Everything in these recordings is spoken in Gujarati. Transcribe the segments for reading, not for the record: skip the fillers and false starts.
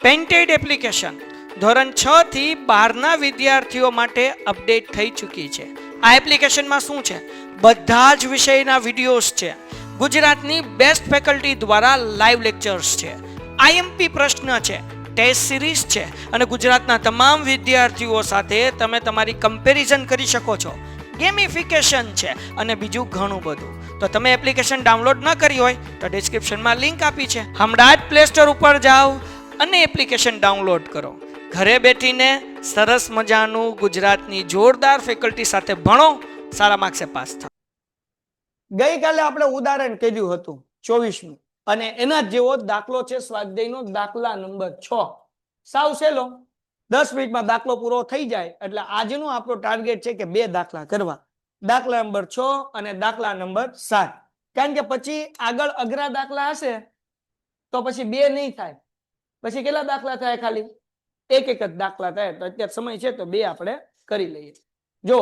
પેન્ટેડ એપ્લિકેશન ધોરણ 6 થી 12ના વિદ્યાર્થીઓ માટે અપડેટ થઈ ચૂકી છે. આ એપ્લિકેશનમાં શું છે? બધા જ વિષયના વિડીયોઝ છે. ગુજરાતની બેસ્ટ ફેકલ્ટી દ્વારા લાઈવ લેક્ચર્સ છે. આઈએમપી પ્રશ્ન છે, ટેસ્ટ સિરીઝ છે અને ગુજરાતના તમામ વિદ્યાર્થીઓ સાથે તમે તમારી કમ્પેરિઝન કરી શકો છો. ગેમિફિકેશન છે અને બીજું ઘણું બધું. તો તમે એપ્લિકેશન ડાઉનલોડ ન કરી હોય તો ડિસ્ક્રિપ્શનમાં લિંક આપી છે. હમણાં જ પ્લે સ્ટોર ઉપર જાઓ અને એપ્લિકેશન ડાઉનલોડ કરો. ઘરે બેઠીને સરસ મજાનું ગુજરાતની જોરદાર ફેકલ્ટી સાથે ભણો, સારા માર્ક્સે પાસ થાઓ. ગઈકાલે આપણે ઉદાહરણ કર્યું હતું 24મું અને એના જેવો દાખલો છે સ્વાધ્યાયનો દાખલા નંબર 6. સાવ સહેલો, 10 મિનિટમાં દાખલો પૂરો થઈ જાય એટલે આજનો આપણો ટાર્ગેટ છે કે 2 દાખલા કરવા, દાખલા નંબર 6 અને દાખલા નંબર 7. કારણ કે પછી આગળ અઘરા દાખલા હશે તો પછી 2 નહીં થાય, પછી કેટલા દાખલા થાય? ખાલી એક જ દાખલા થાય. તો અત્યારે સમય છે તો 2 આપણે કરી લઈએ. જો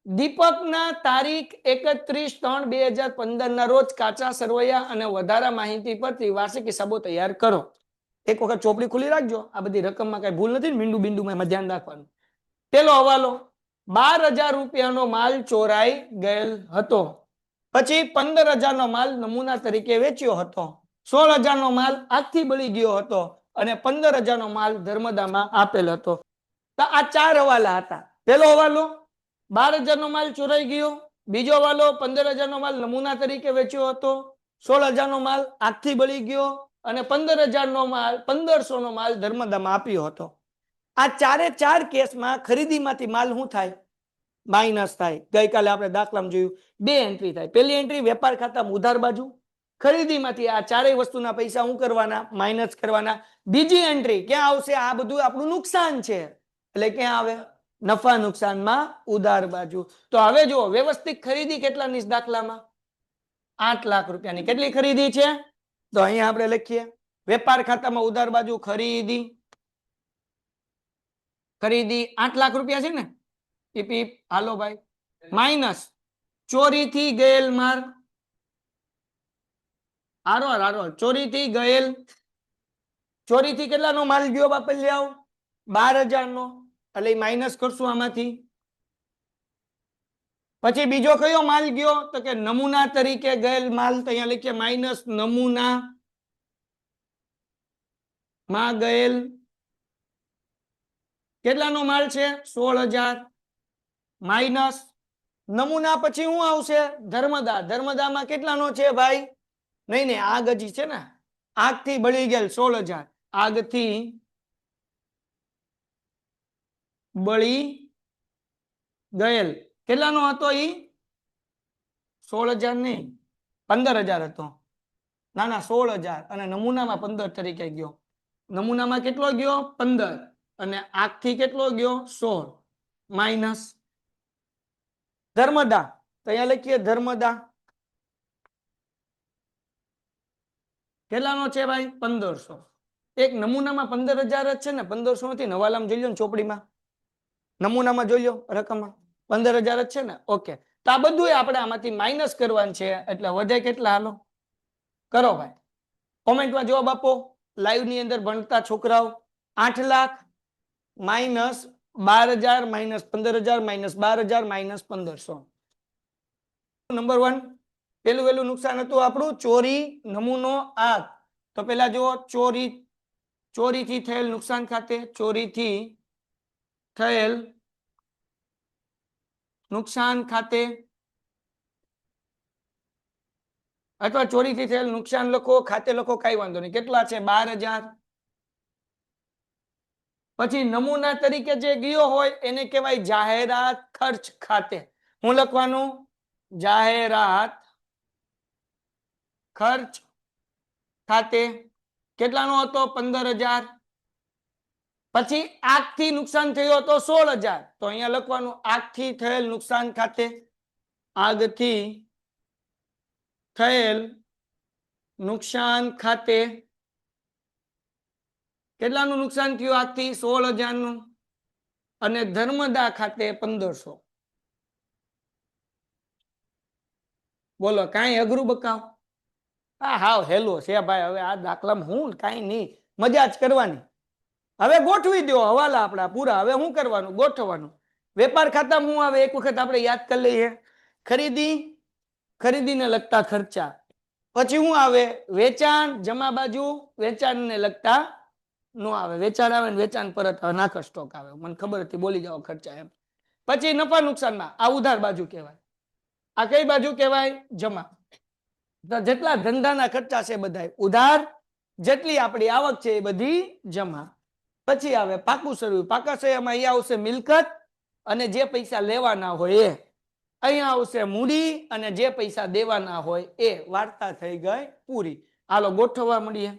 દીપકના તારીખ 31/3/2015 ના રોજ કાચા સરવૈયા અને વધારા માહિતી પરથી વાર્ષિક હિસાબો તૈયાર કરો. એક વખત ચોપડી ખુલ્લી રાખજો, આ બધી રકમમાં કઈ ભૂલ નથી, મીંડું બિંદુમાં ધ્યાન રાખવાનું. પેલો હવાલો, 12,000 રૂપિયાનો માલ ચોરાઈ ગયેલ હતો. પછી 15,000 નો માલ નમૂના તરીકે વેચ્યો હતો. 16,000 નો માલ આગથી બળી ગયો હતો અને 15,000 નો માલ ધર્મદામાં આપેલ હતો. તો આ 4 હવાલા હતા. પેલો હવાલો 12,000 નો માલ ચોરાઈ ગયો, બીજો હવાલો 15,000 નો માલ નમૂના તરીકે વેચ્યો હતો, 16,000 નો માલ આગથી બળી ગયો અને 15,000 નો માલ 1,500 નો માલ ધર્મદામાં આપ્યો હતો. આ 4 કેસમાં ખરીદીમાંથી માલ શું થાય? માઇનસ થાય. ગઈકાલે આપણે દાખલામાં જોયું 2 એન્ટ્રી થાય. પહેલી એન્ટ્રી વેપાર ખાતામાં ઉધાર બાજુ, ખરીદીમાંથી આ 4 વસ્તુના પૈસા શું કરવાના? માઇનસ કરવાના. બીજી એન્ટ્રી ક્યાં આવશે? આ બધું આપણું નુકસાન છે એટલે ક્યાં આવે? નફા નુકસાનમાં ઉધાર બાજુ. તો હવે જો વ્યવસ્થિત ખરીદી કેટલાની દાખલામાં? 8 લાખ રૂપિયાની. કેટલી ખરીદી છે? તો અહીંયા આપણે લખીએ વેપાર ખાતામાં ઉધાર બાજુ ખરીદી 8 લાખ રૂપિયા છે ને. પીપી હાલો ભાઈ, માઇનસ ચોરીથી ગયેલ માલ, ચોરીથી ગયેલ, ચોરીથી કેટલાનો માલ ગયો બાપા? આવ 12,000 નો એટલે માઇનસ કરશું આમાંથી. પછી બીજો કયો માલ ગયો? તો કે નમૂના તરીકે ગયેલ માલ. તો અહીંયા લખીએ માઇનસ નમૂના માં ગયેલ કેટલાનો માલ છે? 16,000 માઇનસ નમૂના. પછી શું આવશે? ધર્મદા. ધર્મદામાં કેટલાનો છે ભાઈ? નહીં નહીં, આગ હજી છે ને, આગથી બળી ગયેલ 16,000, આગથી બળી ગયેલ કેટલાનો હતો? ઈ 16,000 નહીં, 15,000 હતો. ના ના, 16,000 અને નમૂનામાં 15 તરીકે ગયો. નમૂનામાં કેટલો ગયો? 15 અને આગથી કેટલો ગયો? 16 માઇનસ ધર્મદા. તો અહીંયા લખીએ ધર્મદા કેટલાનો છે ભાઈ? 1,500. એક નમૂનામાં 15,000 જ છે ને, 1,500 નથી. નવાલામાં જોઈ લો ને, ચોપડીમાં નમૂનામાં જોઈ લો રકમમાં 15,000 જ છે ને. ઓકે, તો આ બધું આપણે આમાંથી માઇનસ કરવાનું છે એટલે વધે કેટલા? હાલો કરો ભાઈ, કોમેન્ટમાં જવાબ આપો. લાઈવ ની અંદર ભણતા છોકરાઓ 8 lakh minus 12,000 minus 15,000 minus 12,000 minus 1,500. Number 1 પેલું વેલું નુકસાન હતું આપણું ચોરી, નમૂનો, આગ. તો પેલા જો ચોરીથી થયેલ નુકસાન ખાતે, ચોરીથી થયેલ નુકસાન ખાતે અથવા ચોરીથી થયેલ નુકસાન લખો, ખાતે લખો, કઈ વાંધો નહીં. કેટલા છે? 12,000. પછી નમૂના તરીકે જે ગયો હોય એને કહેવાય જાહેરાત ખર્ચ ખાતે. હું લખવાનું? જાહેરાત ખર્ચ ખાતે. કેટલાનો હતો? 15,000. પછી આગથી નુકસાન થયું હતો 16,000. તો અહીંયા લખવાનું આગથી થયેલ નુકસાન ખાતે. આગથી થયેલ નુકસાન ખાતે કેટલાનું નુકસાન થયું? આગથી 16,000 નું. અને ધર્મદા ખાતે 1,500. બોલો, કાંઈ અઘરું બકાવ? હા હાવ હેલો છે ભાઈ. હવે આ દાખલામાં હું કાંઈ નહીં, મજા જ કરવાની. હવે ગોઠવી દો હવાલા આપણા પૂરા. હવે શું કરવાનું? ગોઠવવાનું. વેપાર ખાતામાં શું આવે એક વખત આપણે યાદ કરી લઈએ. ખરીદીને લગતા ખર્ચા. પછી શું આવે? વેચાણ. જમા બાજુ વેચાણને લગતા નો આવે. વેચાણ આવે ને વેચાણ પરત આવે. નાખો સ્ટોક આવે. મને ખબર હતી બોલી જાઓ ખર્ચા એમ. પછી નફા નુકસાનમાં આ ઉધાર બાજુ કહેવાય. આ કઈ બાજુ કહેવાય? જમા. તો જેટલા ધંધાના ખર્ચા છે બધા ઉધાર, જેટલી આપણી આવક છે એ બધી જમા. પછી આવે પાકું સરવૈયું. પાકા સરવૈયામાં અહીંયા આવશે મિલકત અને જે પૈસા લેવાના હોય એ. અહીંયા આવશે મૂડી અને જે પૈસા દેવાના હોય એ. વાર્તા થઈ ગઈ પૂરી. હાલો ગોઠવવા મળીએ.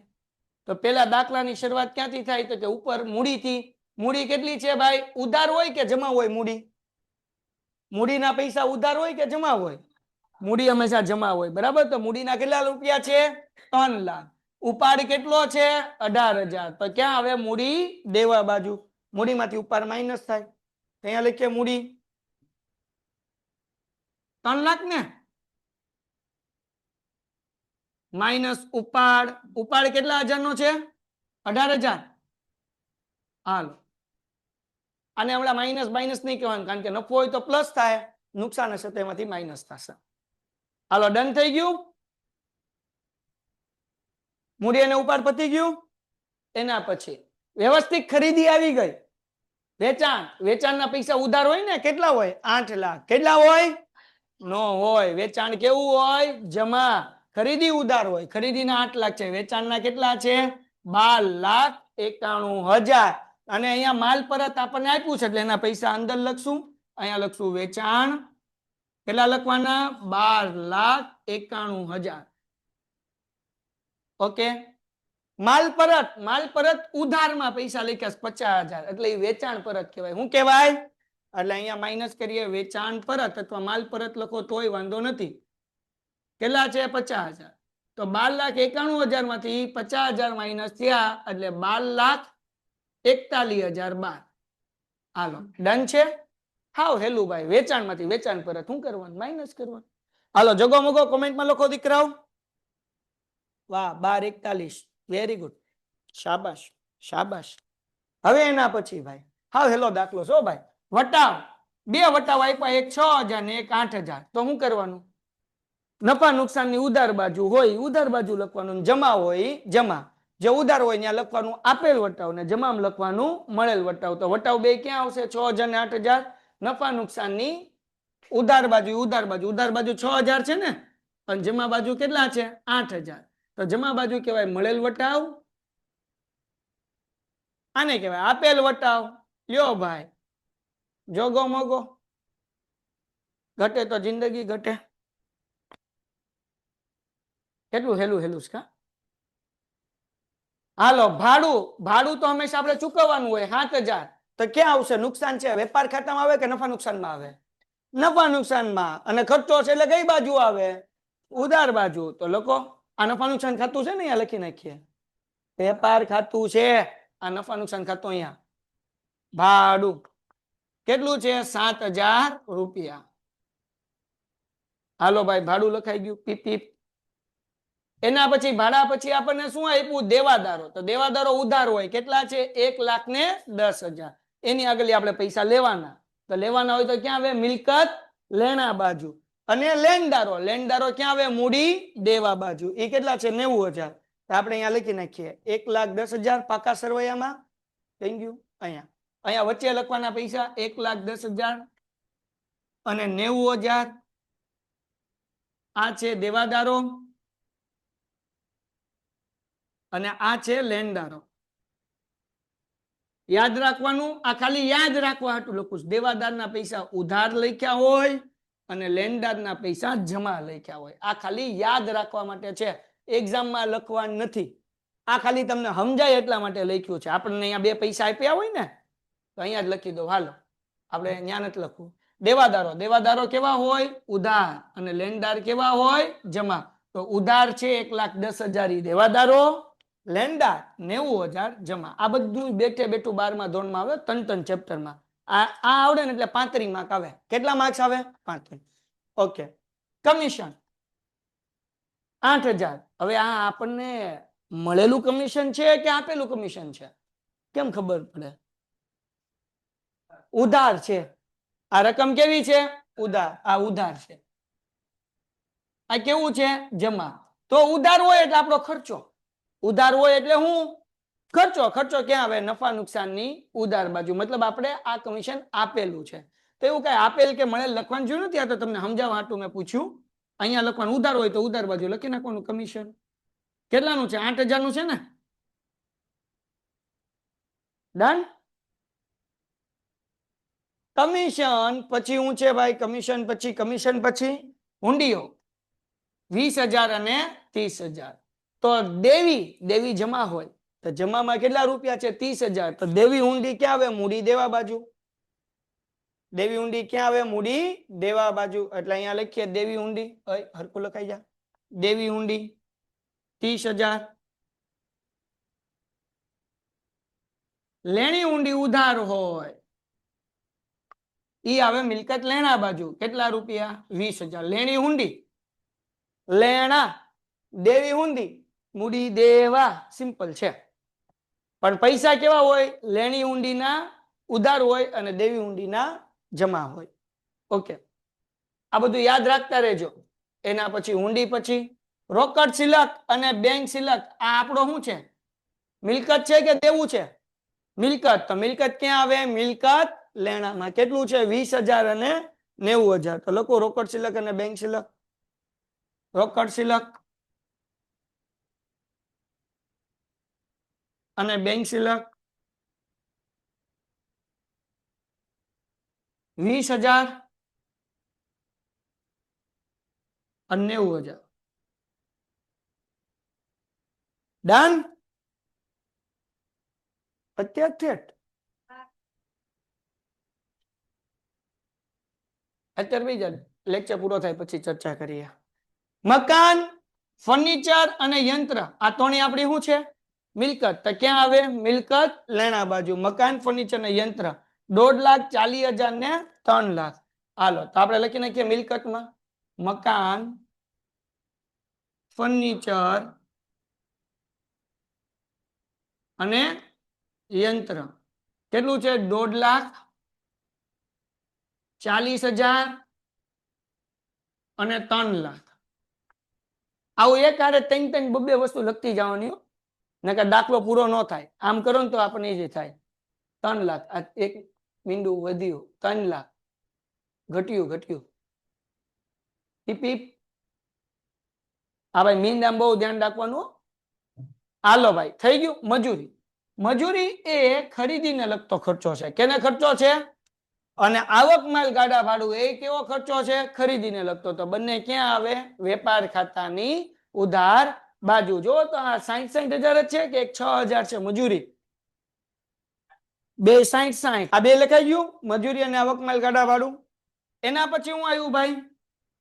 તો પેલા દાખલાની શરૂઆત ક્યાંથી થાય? તો કે ઉપર મૂડીથી. મૂડી કેટલી છે ભાઈ? ઉધાર હોય કે જમા હોય? મૂડીના પૈસા ઉધાર હોય કે જમા હોય? મૂડી હંમેશા જમા હોય. બરાબર. તો મૂડીના કેટલા રૂપિયા છે? 3 લાખ. ઉપાડ કેટલો છે? 18,000. તો ક્યાં આવે? મૂડી દેવા બાજુ. મૂડીમાંથી ઉપાડ માઇનસ થાય. અહીંયા લખીએ મૂડી 3 લાખ ને માઇનસ ઉપાડ. ઉપાડ કેટલા હજારનો છે? 18,000. હાલો આને હમણાં માઇનસ માઇનસ નહીં કહેવાનું, કારણ કે નફો હોય તો પ્લસ થાય, નુકસાન હશે તો એમાંથી માઇનસ થશે. હાલો ડન થઈ ગયું. મૂડી અને ઉપાડ પતી ગયું. એના પછી વ્યવસ્થિત ખરીદી આવી ગઈ. વેચાણ. વેચાણના પૈસા ઉધાર હોય ને, કેટલા હોય? 8 લાખ. કેટલા હોય? નો હોય. વેચાણ કેવું હોય? જમા. ખરીદી ઉધાર હોય. ખરીદીના 8 લાખ છે. વેચાણના કેટલા છે? 12,91,000. અને અહીંયા માલ પરત આપણને આપ્યું છે એટલે એના પૈસા અંદર લખશું. અહીંયા લખશું વેચાણ. કેટલા લખવાના? 12,91,000. ઓકે. માલ પરત ઉધારમાં પૈસા લખ્યા 50,000 એટલે એ વેચાણ પરત કહેવાય. શું કહેવાય? એટલે અહીંયા માઇનસ કરીએ વેચાણ પરત અથવા માલ પરત લખો તોય વાંધો નથી. કેટલા છે? 50,000. તો 12,91,000 માંથી 50,000 માઇનસ થયા એટલે 12,41,012. હાલો ડન છે. હાવ હેલું ભાઈ. વેચાણ માંથી વેચાણ પરત શું કરવાનું? માઇનસ કરવાનું. હાલો જગો મગો કોમેન્ટમાં લખો દીકરાઓ. વાહ 12,41. Very good. શાબાશ શાબાશ. હવે એના પછી ભાઈ હાવ હેલો દાખલો છો ભાઈ. વટાવ. 2 વટાવ આપ્યા, એક 6,000 ને એક 8,000. તો શું કરવાનું? નફા નુકસાનની ઉધાર બાજુ હોય ઉધાર બાજુ લખવાનું, જમા હોય જમા. જે ઉધાર હોય ત્યાં લખવાનું આપેલ વટાવ ને જમામ લખવાનું મળેલ વટાવ. તો વટાવ બે ક્યાં આવશે? 6,000 ને 8,000. નફા નુકસાનની ઉધાર બાજુ ઉધાર બાજુ 6,000 છે ને, અને જમા બાજુ કેટલા છે? 8,000. તો જમા બાજુ કહેવાય મળેલ વટાવ. આને કહેવાય આપેલ વટાવ. લ્યો ભાઈ જોગો મોગો. ઘટે તો જિંદગી ઘટે. કેટલું હેલું હેલું છે. હાલો ભાડું તો હંમેશા આપણે ચૂકવવાનું હોય 7,000. તો ક્યાં આવશે? નુકસાન છે. વેપાર ખાતામાં આવે કે નફા નુકસાનમાં આવે? નફા નુકસાનમાં. અને ખર્ચો છે એટલે કઈ બાજુ આવે? ઉધાર બાજુ. તો લખો આ નફા નુકસાન ખાતું છે ને, અહીંયા લખી નાખીએ વેપાર ખાતું છે. આ નફા નુકસાન ખાતું અહીંયા. ભાડું કેટલું છે? 7,000 રૂપિયા. હાલો ભાઈ ભાડું લખાઈ ગયું. પીપ પીપ. એના પછી ભાડા પછી આપણને શું આપ્યું? દેવાદારો. તો દેવાદારો ઉધાર હોય. કેટલા છે? 1,10,000. એની આગળ આપણે પૈસા લેવાના. તો લેવાના હોય તો ક્યાં આવે? મિલકત લેણા બાજુ. અને લેણદારો ક્યાં આવે? મૂડી દેવા બાજુ. એ કેટલા છે? 90,000. તો આપણે અહીંયા લખી નાખીએ 1,10,000 પાકા સરવૈયામાં. થઈ ગયું. અહીંયા વચ્ચે લખવાના પૈસા 1,10,000 અને 90,000. આ છે દેવાદારો અને આ છે લેણદારો. યાદ રાખવાનું. આ ખાલી યાદ રાખવા હાટું લખું છું. દેવાદારના પૈસા ઉધાર લખ્યા હોય અને લેણદારના પૈસા જમા લખ્યા હોય. આ ખાલી યાદ રાખવા માટે છે. એક્ઝામમાં લખવાનું નથી. આ ખાલી તમને સમજાય એટલા માટે લખ્યું છે. આપણને અહીંયા 2 પૈસા આપ્યા હોય ને તો અહીંયા જ લખી દો. હાલો આપણે અહીંયા નથી લખવું. દેવાદારો કેવા હોય? ઉધાર. અને લેણદાર કેવા હોય? જમા. તો ઉધાર છે 1,10,000 દેવાદારો, લેણદાર 90,000 જમા. આ બધું બેઠે બેઠું 12મા ધોરણમાં આવે. 3 ચેપ્ટરમાં આ આવડે ને એટલે 35 માર્ક આવે. કેટલા માર્ક્સ આવે? 35. ઓકે. કમિશન 8,000. હવે આ આપણને મળેલું કમિશન છે કે આપેલું કમિશન છે? કેમ ખબર પડે? ઉધાર છે. આ રકમ કેવી છે? ઉધાર. આ ઉધાર છે. આ કેવું છે? જમા. તો ઉધાર હોય એટલે આપણો ખર્ચો. ઉધાર હોય એટલે હું? ખર્ચો. ખર્ચો ક્યાં આવે? નફા નુકસાનની ઉધાર બાજુ. મતલબ આપણે આ કમિશન આપેલું છે. તો એવું કઈ આપેલ કે મળેલ લખવાનું જોયું નથી. આ તો તમને સમજાવવા હાટુ મેં પૂછ્યું. અહીંયા લખવાનું ઉધાર હોય તો ઉધાર બાજુ લખી નાખવાનું કમિશન. કેટલાનું છે? 8,000 નું છે ને? ડન. કમિશન પછી હું છે ભાઈ? કમિશન પછી હુંડીઓ 20,000 અને 30,000. તો દેવી જમા હોય તો જમામાં કેટલા રૂપિયા છે? 30,000. તો દેવી હુંડી ક્યાં આવે? મૂડી દેવા બાજુ. દેવી હુંડી ક્યાં આવે? મૂડી દેવા બાજુ. એટલે અહીંયા લખીએ દેવી હુંડી. હરકું લખાઈ જા. દેવી હુંડી 30,000. લેણી હુંડી ઉધાર હોય ઈ આવે મિલકત લેણા બાજુ. કેટલા રૂપિયા? 20,000. લેણી હુંડી લેણા, દેવી હુંડી મૂડી દેવા. સિમ્પલ છે. પણ પૈસા કેવા હોય? લેણી હુંડીના ઉધાર હોય અને દેવી હુંડીના જમા હોય. ઓકે, આ બધું યાદ રાખતા રહેજો. એના પછી હુંડી પછી રોકડ સિલક અને બેંક સિલક. આ આપણો શું છે? મિલકત છે કે દેવું છે? મિલકત. તો મિલકત ક્યાં આવે? મિલકત લેણામાં. કેટલું છે? 20,000 અને 90,000. તો લખો રોકડ સિલક અને બેંક સિલક. રોકડ સિલક અને બેંક સિલક 20,000 અને 90,000. ડન. અત્યારે બીજા લેક્ચર પૂરો થાય પછી ચર્ચા કરીએ. મકાન, ફર્નિચર અને યંત્ર આ ત્રણેય આપણી શું છે? મિલકત. તો ક્યાં આવે? મિલકત લેણા બાજુ. મકાન, ફર્નિચર અને યંત્ર 1,40,000 ને 3 લાખ. હાલો તો આપણે લખી નાખીએ મિલકતમાં મકાન, ફર્નિચર અને યંત્ર. કેટલું છે? 1,40,000 અને 3 લાખ. આવું એક હારે ત્રણ બબ્બે વસ્તુ લખતી જવાની. નકર દાખલો પૂરો ન થાય. આમ કરો ને તો આપણને ઈઝી થાય. 3 લાખ. આ એક મીંડું વધ્યું. 3 લાખ ઘટ્યું. ટીપીપ. હા ભાઈ, મીંડામાં બહુ ધ્યાન રાખવાનું. હાલો ભાઈ, થઈ ગયું. મજૂરી એ ખરીદીને લગતો ખર્ચો છે. કેને ખર્ચો છે? અને આવક માલ ગાડા ભાડું એ કેવો ખર્ચો છે? ખરીદીને લગતો. તો બંને ક્યાં આવે? વેપાર ખાતાની ઉધાર બાજુ. જો તો આ 60,000 જ છે કે 6,000 છે મજૂરી? બે 60,000. આ બે લખાઈ ગયું. મજૂરી અને આવક માલ ગાડા ભાડું. એના પછી હું આવ્યું ભાઈ?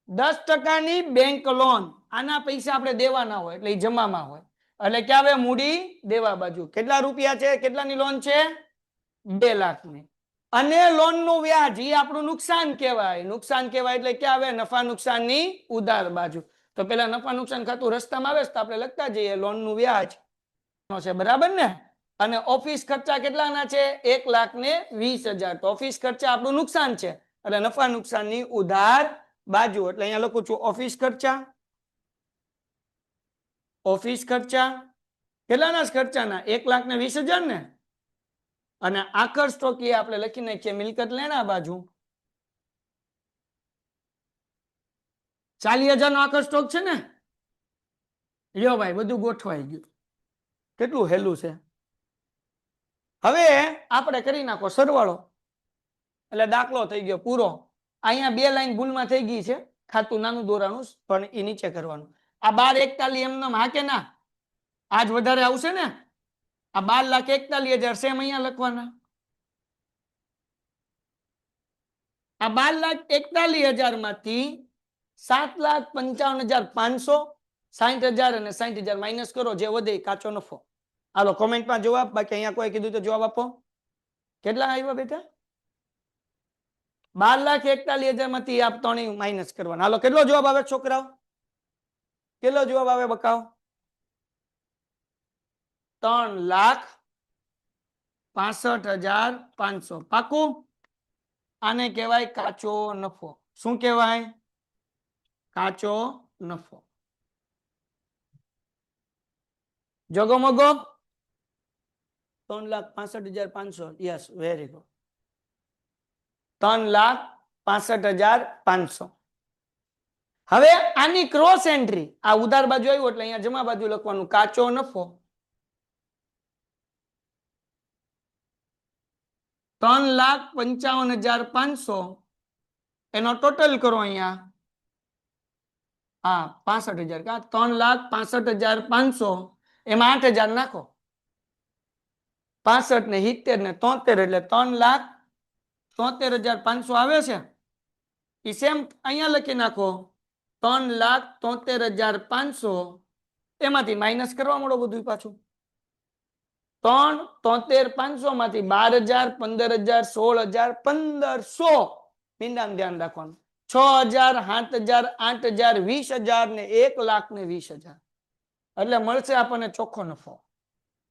10%ની બેંક લોન. આના પૈસા આપણે દેવાના હોય એટલે જમામાં હોય. એટલે ક્યાં આવે? મૂડી દેવા બાજુ. કેટલા રૂપિયા છે? કેટલાની લોન છે? 2 લાખની. અને લોન નું વ્યાજ એ આપણું નુકસાન કહેવાય. નુકસાન કહેવાય એટલે ક્યાં આવે? નફા નુકસાનની ઉધાર બાજુ. તો પેલા નફા નુકસાન ખાતું રસ્તામાં આવે તો આપણે લખતા જઈએ લોન નું વ્યાજ છે. બરાબર ને? અને ઓફિસ ખર્ચા કેટલાના છે? 1,20,000. તો ઓફિસ ખર્ચા આપણું નુકસાન છે એટલે નફા નુકસાનની ઉધાર બાજુ. એટલે અહીંયા લખું છું ઓફિસ ખર્ચા. ઓફિસ ખર્ચા કેટલાના ખર્ચાના? 1,20,000 ને. અને આખર સ્ટોક એ આપણે લખી નાખીએ મિલકત લેણા બાજુ. 40,000 નો આખર સ્ટોક છે ને? લ્યો ભાઈ, બધું ગોઠવાઈ ગયું. કેટલું હેલું છે. હવે આપણે કરી નાખો સરવાળો એટલે દાખલો થઈ ગયો પૂરો. અહીંયા 2 લાઈન ભૂલમાં થઈ ગઈ છે. ખાતું નાનું દોરાનું પણ એ નીચે કરવાનું. આ 12,41 એમને હા કે ના? આજ વધારે આવશે ને? આ 12,41,000 સેમ અહીંયા લખવાના. આ 12,41,000 માંથી 7,55,500, 60,000 અને 60,000 માઇનસ કરો. જે વધે કાચો નફો. હાલો કોમેન્ટમાં જવાબ. બાકી અહીંયા કોઈ કીધું તો જવાબ આપો. કેટલા આવ્યા બેટા? 12,41,000 માંથી આપ ત્રણેય માઇનસ કરવાના. હાલો, કેટલો જવાબ આવે છોકરાઓ? કેટલો જવાબ આવે? બકાવ. 7,55,500. 60,000 અને 60,000 માઇનસ કરો. જે વધે કાચો નફો. હાલો કોમેન્ટમાં જવાબ. બાકી અહીંયા કોઈ કીધું તો જવાબ આપો. કેટલા આવ્યા બેટા? 12,41,000 માંથી આપ ત્રણેય માઇનસ કરવાના. હાલો, કેટલો જવાબ આવે છોકરાઓ? 3,65,500 પાકું. આને કહેવાય કાચો નફો. શું કહેવાય? કાચો નફો. જગમગો 3,65,500. Yes, very good. 3,65,500. હવે આની ક્રોસ એન્ટ્રી, આ ઉધાર બાજુ આવ્યું એટલે અહીંયા જમા બાજુ લખવાનું કાચો નફો. 3,55,500 એનો ટોટલ કરો અહીંયા. હા, 65,000. કા 3,65,500 એમાં 8,000 નાખો. 65 ને 70 ને 73 એટલે 3,73,500 આવે છે. એ સેમ અહીંયા લખી નાખો 3,73,500. એમાંથી માઇનસ કરવા મળો બધું પાછું. 3,73,500 માંથી 12,000, 15,000, 16,000, 1,500 મીંડામાં ધ્યાન રાખવાનું. 6,000, 7,000, 8,000, 20,000 ને 1,00,000 ને 20,000 એટલે મળશે આપણને ચોખ્ખો નફો.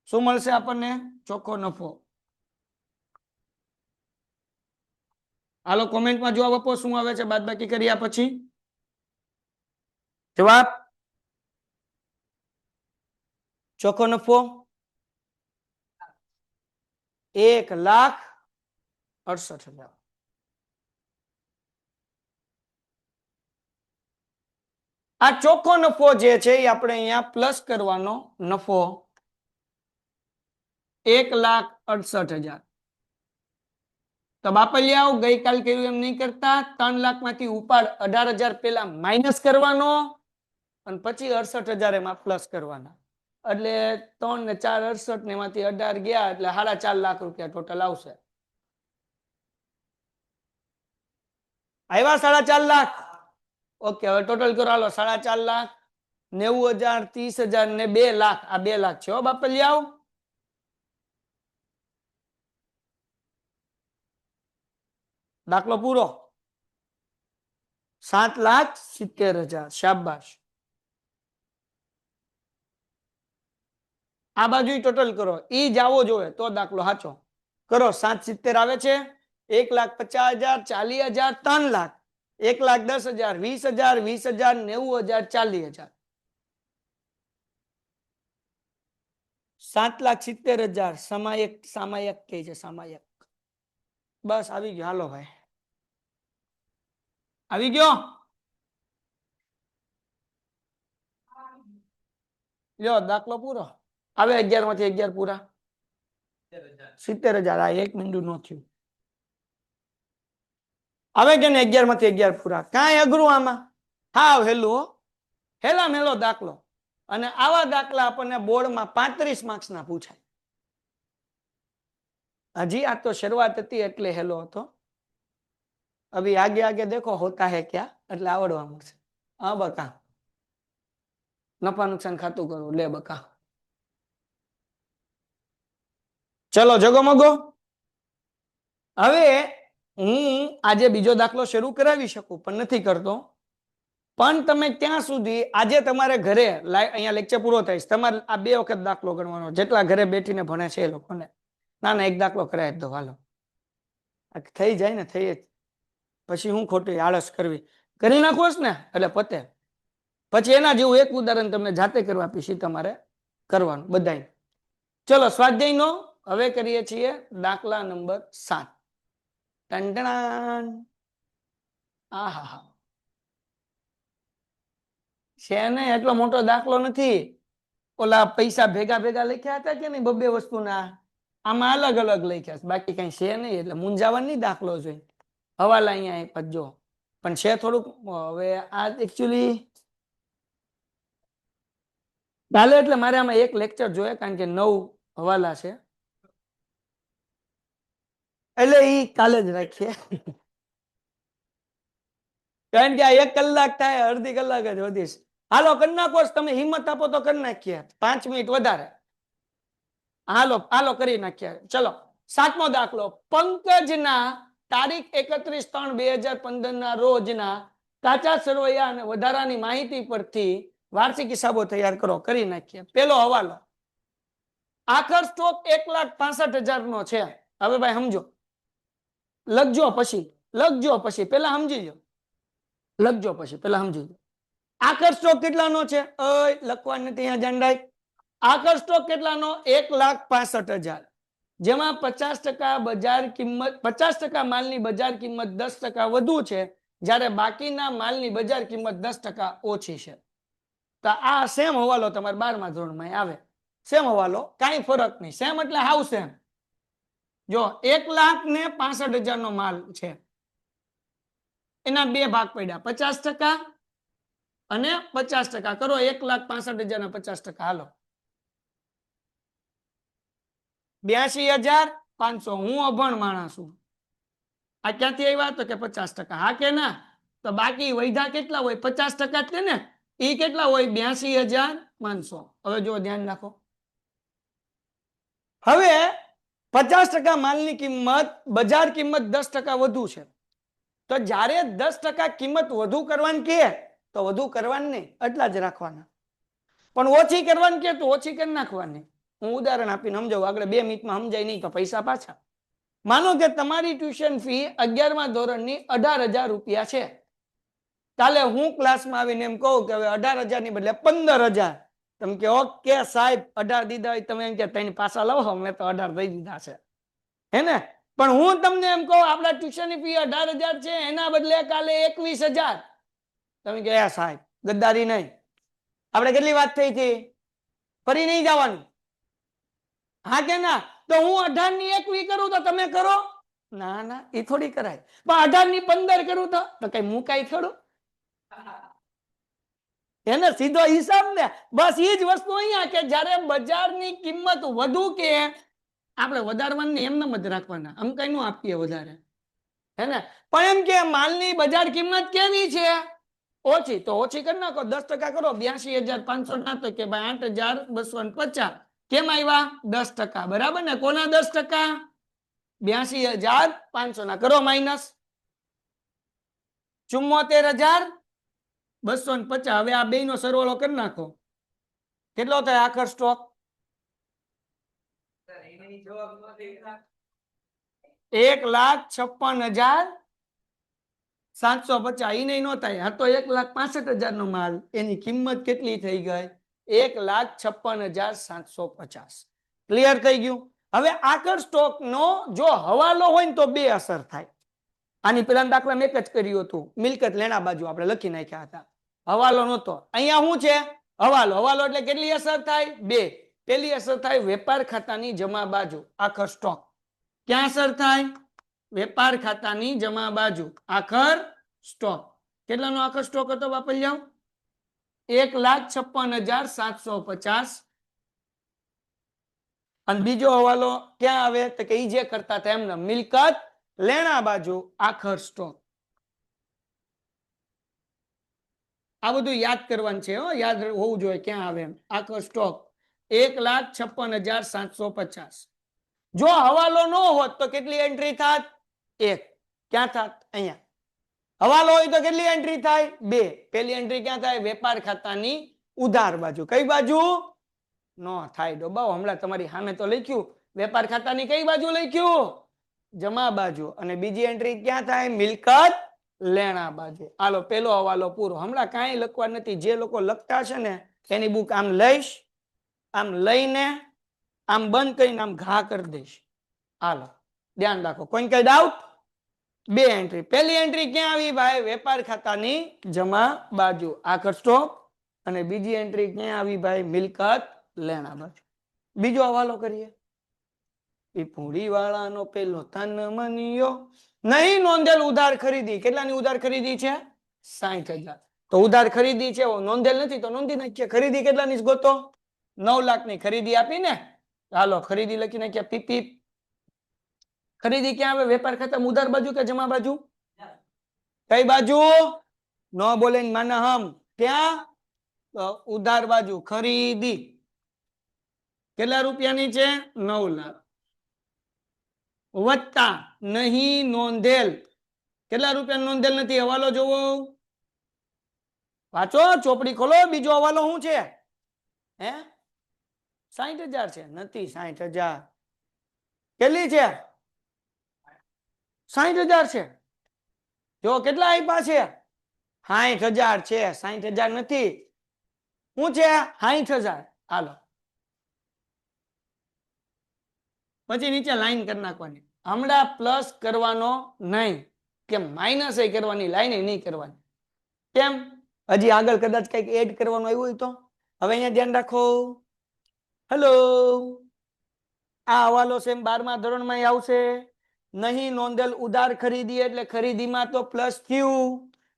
શું મળશે આપણને? ચોખ્ખો નફો. હાલો કોમેન્ટમાં જવાબ આપો શું આવે છે બાદબાકી કર્યા પછી. જવાબ ચોખ્ખો નફો 1,68,000. આ ચોખ્ખો નફો જે છે એ આપણે અહીંયા પ્લસ કરવાનો નફો 1,68,000. તો બાપલિયાઓ ગઈકાલ કર્યું એમ નહીં કરતા 3 લાખ માંથી ઉપાડ 18,000 પેલા માઇનસ કરવાનો અને પછી 68,000 એમાં પ્લસ કરવાના. એટલે 3 ને 4 68 ને એમાંથી 18 ગયા એટલે 4.5 લાખ રૂપિયા ટોટલ આવશે. આવ્યા 4.5 લાખ. ઓકે, હવે ટોટલ કરો હાલો. 4.5 લાખ, 90,000, 30,000 ને 2 લાખ. આ 2 લાખ છે હો બાપલિયાઓ. દાખલો પૂરો. 7,70,000. શાબાશ. આ બાજુ ટોટલ કરો. ઈ જાવો જોઈએ તો દાખલો સાચો. કરો 770 આવે છે. 1,50,000, 40,000, 3 લાખ, 1,10,000, 20,000, 20,000, 90,000, 40,000. 7,70,000 સામાયિક. સામાયિક કે છે સામાયિક. બસ આવી ગયો. હાલો ભાઈ, આવી ગયો. લ્યો દાખલો પૂરો. હવે 11 માંથી 11 પૂરા. 70,000. આ એક મિનિટ નો થયું. હવે કે 11 માંથી 11 પૂરા. કાંઈ અઘરું આમાં? હાવ હેલું. હેલા મેલો દાખલો. અને આવા દાખલા આપણને બોર્ડમાં 35 માર્ક્સના પૂછાય. હજી આ તો શરૂઆત હતી એટલે હેલો હતો. અભી આગે આગે દેખો હોતા હે ક્યાં, એટલે આવડવા મળશે. હા બકા, નફા નુકસાન ખાતું કરો. લે બકા, ચલો જગમગો. હવે હું આજે બીજો દાખલો શરૂ કરાવી શકું પણ નથી કરતો. પણ તમે ત્યાં સુધી આજે તમારે ઘરે અહીંયા લેક્ચર પૂરો થાય તમારે આ 2 વખત દાખલો ગણવાનો. જેટલા ઘરે બેઠીને ભણે છે એ લોકોને. ના એક દાખલો કરાય દો હાલો. થઈ જાય ને થઈ જ. પછી હું ખોટી આળસ કરવી. કરી નાખો ને એટલે પતે. પછી એના જેવું એક ઉદાહરણ તમને જાતે કરવા આપીશ. તમારે કરવાનું બધાય. ચલો સ્વાધ્યાયનો હવે કરીએ છીએ દાખલા નંબર 7. ટંટણાન. આહા, છે ને એટલો મોટો દાખલો નથી. ઓલા પૈસા ભેગા ભેગા લખ્યા હતા કે નહીં 2 વસ્તુના, આમાં અલગ અલગ લખ્યા છે. બાકી કઈ છે નહીં એટલે મૂંઝાવાની દાખલો છે. હવાલા અહીંયા પજો પણ છે થોડુંક. હવે આ એકચ્યુઅલી કાલે એટલે મારે આમાં એક લેક્ચર જોઈએ કારણ કે 9 હવાલા છે એટલે ઈ કાલે જ રાખીએ. કારણ કે આ 1 કલાક થાય, અડધી કલાક જ વધીશ. હાલો કરી નાખો. તમે હિંમત આપો તો કરી નાખીએ. 5 મિનિટ વધારે. હાલો હાલો કરી નાખીએ. ચલો 7મો દાખલો. પંકજના તારીખ 31/3/2015 ના રોજના કાચા સરવૈયા અને વધારાની માહિતી પરથી વાર્ષિક હિસાબો તૈયાર કરો. કરી નાખીએ. પેલો હવાલો. આખર સ્ટોક 1,65,000 નો છે. હવે ભાઈ સમજો, લખજો પછી પેલા સમજી લો, લખજો પછી પેલા સમજી લો. આખર સ્ટોક કેટલાનો છે? લખવાનું નથી, અહીંયા ધ્યાન રાખ. આખર સ્ટોક કેટલાનો? 1,65,000, જેમાં 50% બજાર કિંમત, 50% માલની બજાર કિંમત 10% વધુ છે, જ્યારે બાકીના માલની બજાર કિંમત 10% ઓછી છે. તો આ સેમ હવાલો તમારે 12મા ધોરણમાં આવે. સેમ હવાલો, કાંઈ ફરક નહીં. સેમ એટલે હાવ સેમ. જો 1,65,000 નો માલ છે, એના બે ભાગ પડ્યા, 50% અને 50%. કરો 1,65,000 ના 50%, હાલો 82,500. હું અભણ માણસ છું. આ ક્યાંથી આવ્યા? તો કે 50%. હા કે ના? તો બાકી વૈધા કેટલા હોય? 50% છે ને, એ કેટલા હોય? 82,500. હવે જો ધ્યાન રાખો, હવે 50% માલની કિંમત, બજાર કિંમત 10% વધુ છે. તો જ્યારે 10% કિંમત વધુ કરવાની કે તો વધુ કરવાની નહીં, એટલા જ રાખવાના. પણ ઓછી કરવાની કે તો ઓછી કરી નાખવાની. હું ઉદાહરણ આપીને સમજાવું, આગળ 2 મિનિટમાં સમજાય નહીં તો પૈસા પાછા. માનો કે તમારી ટ્યુશન ફી 11મા ધોરણની 18,000 રૂપિયા છે. કાલે હું ક્લાસમાં આવીને એમ કહું કે હવે 18,000 ની બદલે 15,000. તમે કે ઓકે સાહેબ 18 દીધા હોય, તમે એમ કે તને પાછા લાવો, મેં તો 18 દઈ દીધા છે, હે ને? પણ હું તમને એમ કહું આપણા ટ્યુશનની ફી 18,000 છે, એના બદલે કાલે 21,000. તમે કે સાહેબ ગદ્દારી નહીં. આપણે કેટલી વાત થઈ હતી? ફરી નહીં જવાનું. હા કે ના? તો હું 18 ની 21 કરું તો તમે કરો? ના ના, એ થોડી કરાય. પણ 18 ની 15 કરું તો કઈ મુકાય થોડું? એને સીધો હિસાબ ને. બસ એ જ વસ્તુ અહીંયા કે જ્યારે બજારની કિંમત વધુ કે આપણે વધારવાની એમને જ રાખવાના, આમ કઈ નું આપીએ વધારે, હે ને? પણ એમ કે માલની બજાર કિંમત કેવી છે? ઓછી. તો ઓછી કરી નાખો, 10% કરો, 82,500 ના તો કે ભાઈ 8,250. કેમ આવ્યા? 10%. બરાબર ને? કોના 10%? 82,500 ના. કરો માઇનસ 74,250. હવે આ બે નો સરવાળો કરી નાખો, કેટલો થાય આખર સ્ટોક? 1,56,750. એ નહીં નો થાય. હા તો 1,65,000 નો માલ, એની કિંમત કેટલી થઈ ગઈ? 1,56,750. ક્લિયર થઈ ગયું? હવે આખર સ્ટોક નો જો હવાલો હોય ને તો બે અસર થાય. આની પેલા દાખલા મેં એક જ કર્યું હતું, મિલકત લેણા બાજુ આપણે લખી નાખ્યા હતા, હવાલો નહોતો. અહીંયા શું છે? હવાલો. હવાલો એટલે કેટલી અસર થાય? બે. પેલી અસર થાય વેપાર ખાતાની જમા બાજુ, આખર સ્ટોક. ક્યાં અસર થાય? વેપાર ખાતાની જમા બાજુ, આખર સ્ટોક. કેટલાનો આખર સ્ટોક હતો વાપરી જાઓ? 1,56,750. અને બીજો હવાલો ક્યાં આવે? તો કે જે કરતા હતા એમને, મિલકત લેણા બાજુ, આખર સ્ટોક. આ બધું યાદ કરવાનું છે, યાદ હોવું જોઈએ ક્યાં આવે એમ. આખર સ્ટોક 1,56,750. જો હવાલો ન હોત તો કેટલી એન્ટ્રી થાત? 1. ક્યાં થાત? અહીંયા. હવાલો હોય તો કેટલી એન્ટ્રી થાય? 2. પેલી એન્ટ્રી ક્યાં થાય? વેપાર ખાતાની ઉધાર બાજુ. કઈ બાજુ? નો થાય ડોબાઓ, હમણાં તમારી સામે તો લખ્યું, વેપાર ખાતાની કઈ બાજુ લખ્યું? જમા બાજુ. અને બીજી એન્ટ્રી ક્યાં થાય? મિલકત લેણા બાજુ. હાલો પેલો હવાલો પૂરો. હમણાં કાંઈ લખવા નથી. જે લોકો લખતા છે ને એની બુક આમ લઈશ, આમ લઈને આમ બંધ કરીને આમ ઘા કરી દઈશ. હાલો ધ્યાન રાખો. કોઈ કઈ ડાઉટ? બે એન્ટ્રી. પેલી એન્ટ્રી ક્યાં આવી ભાઈ? વેપાર ખાતાની જમા બાજુ, આખર સ્ટોક. અને બીજી એન્ટ્રી ક્યાં આવી ભાઈ? મિલકત લેણા બાજુ. બીજો હવાલો કરીએ. એ પૂરી વાળાનો પેલો તન મનિયો નહીં નોંધેલ ઉધાર ખરીદી. કેટલાની ઉધાર ખરીદી છે? 60,000. તો ઉધાર ખરીદી છે, નોંધેલ નથી તો નોંધી નાખીએ. ખરીદી કેટલાની ગોતો? 9 લાખ ની ખરીદી આપી ને. હાલો ખરીદી લખી નાખ્યા. પીપી. ખરીદી ક્યાં આવે? વેપાર ખાતામાં ઉધાર બાજુ કે જમા બાજુ? કઈ બાજુ? નો બોલે માના હમ. ક્યાં? ઉધાર બાજુ. ખરીદી કેટલા રૂપિયાની છે? 9 લાખ. વત્તા નહીં નોંધેલ. કેટલા રૂપિયા નોંધેલ નથી? હવાલો જોવો, વાંચો, ચોપડી ખોલો. બીજો હવાલો શું છે? હે 60,000 છે નથી 60,000 કેટલી છે 60,000 છે જો કેટલા આપ્યા છે 60,000 છે 60,000 નથી શું છે 60,000 હાલો પછી નીચે લાઈન કરી નાખવાની હમણાં પ્લસ કરવાનો નહીં કે માઇનસ એ કરવાની લાઈન નહીં કરવાની કેમ હજી આગળ કદાચ કંઈક એડ કરવાનું આવ્યું હોય તો હવે અહીંયા ધ્યાન રાખો હેલો આ હવાલો સેમ 12મા ધોરણમાં આવશે નહીં નોંધેલ ઉધાર ખરીદી એટલે ખરીદીમાં તો પ્લસ થયું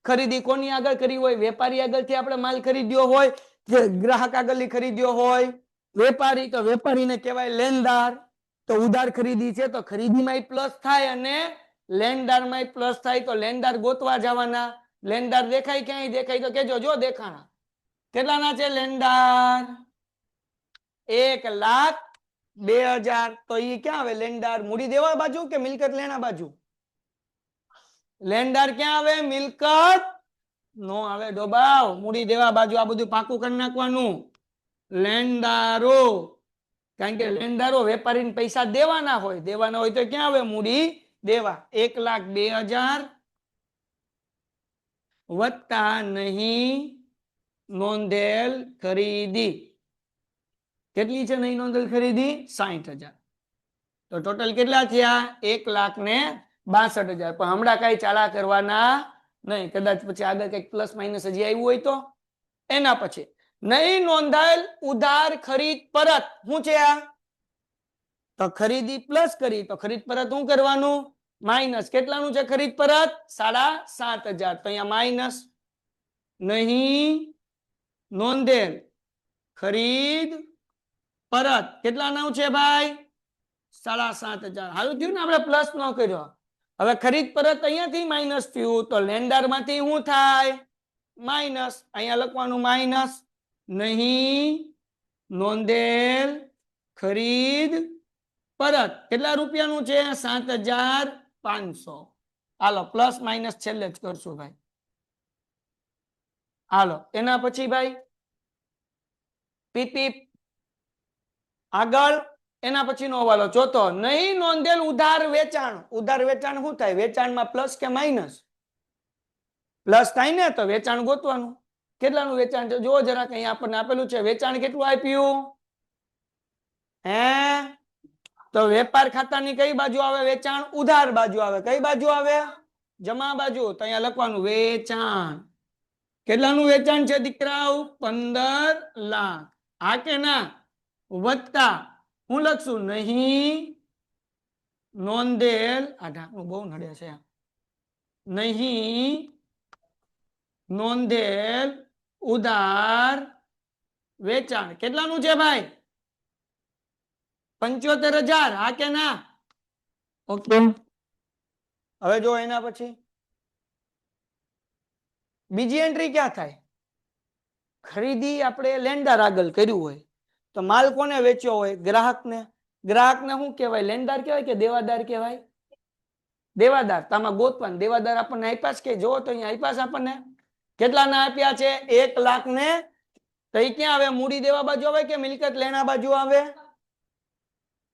ખરીદી કોની આગળ કરી હોય વેપારી આગળથી આપણે માલ ખરીદ્યો હોય કે ગ્રાહક આગળથી ખરીદ્યો હોય વેપારી તો વેપારીને કહેવાય લેણદાર તો ઉધાર ખરીદી છે તો ખરીદીમાં પ્લસ થાય અને લેણદારમાં પ્લસ થાય તો લેણદાર ગોતવા જવાના લેણદાર દેખાય ક્યાંય દેખાય તો કેજો જો દેખાણા કેટલાના છે લેણદાર 1,02,000 તો ઈ ક્યાં આવે લેણદાર મૂડી દેવા બાજુ કે મિલકત લેણા બાજુ લેણદાર ક્યાં આવે મિલકત નો આવે ડોબાવ મૂડી દેવા બાજુ આ બધું પાકું કરી નાખવાનું લેણદારો કારણ કે લેણદારો વેપારીને પૈસા દેવાના હોય તો ક્યાં આવે મૂડી દેવા 1,02,000 વત્તા નહીં નોંધેલ ખરીદી કેટલી છે નહીં નોંધેલ ખરીદી 60,000 તો ટોટલ કેટલા થયા 1,62,000 પણ હમણાં કઈ ચાલા કરવાના નહીં કદાચ પછી આગળ કઈક પ્લસ માઇનસ હજી આવ્યું હોય તો એના પછી નહીં નોંધાયેલ ઉધાર ખરીદ પરત શું છે આ તો ખરીદી પ્લસ કરી તો ખરીદ પરત શું કરવાનું માઇનસ કેટલાનું છે ખરીદ પરત 7,500 તો અહીંયા માઇનસ નહીં નોંધેલ ખરીદ પરત કેટલાનું છે ભાઈ 7,500 હાલું થયું ને આપણે પ્લસ ન કર્યો હવે ખરીદ પરત અહીંયાથી માઇનસ થયું તો લેણદાર માંથી શું થાય માઇનસ અહીંયા લખવાનું માઇનસ નહીં નોંધેલ ખરીદ પરત કેટલા રૂપિયાનું છે 7,500 હાલો પ્લસ માઇનસ છેલ્લે જ કરશું ભાઈ હાલો એના પછી ભાઈ પીપી આગળ એના પછીનો હવાલો ચોથો નહીં નોંધેલ ઉધાર વેચાણ શું થાય વેચાણમાં પ્લસ કે માઇનસ પ્લસ થાય ને તો વેચાણ ગોતવાનું કેટલાનું વેચાણ છે જો જરાક અહીંયા આપણને આપેલું છે વેચાણ કેટલું આપ્યું હે તો વેપાર ખાતાની કઈ બાજુ આવે વેચાણ ઉધાર બાજુ આવે કઈ બાજુ આવે જમા બાજુ તો અહીંયા લખવાનું વેચાણ કેટલાનું વેચાણ છે દીકરાઓ 15 લાખ હા કે ના વત્તા હું લખશું નહીં નોંધેલ આ ઢાંકણું બહુ નડે છે નહીં નોંધેલ ઉધાર વેચાણ કેટલાનું છે ભાઈ 75,000 હા કે ના ઓકે હવે જો એના પછી બીજી એન્ટ્રી ક્યાં થાય ખરીદી આપણે લેણદાર આગળ કર્યું હોય તો માલ કોને વેચ્યો હોય ગ્રાહકને શું કહેવાય લેણદાર કહેવાય કે દેવાદાર કહેવાય દેવાદાર તામાં ગોતવાન દેવાદાર આપણને આપ્યા છે કે જો તો અહીંયા આપ્યા છે આપણને કેટલાના આપ્યા છે 1,00,000 ને તો એ ક્યાં આવે મૂડી દેવા બાજુ આવે કે મિલકત લેણા બાજુ આવે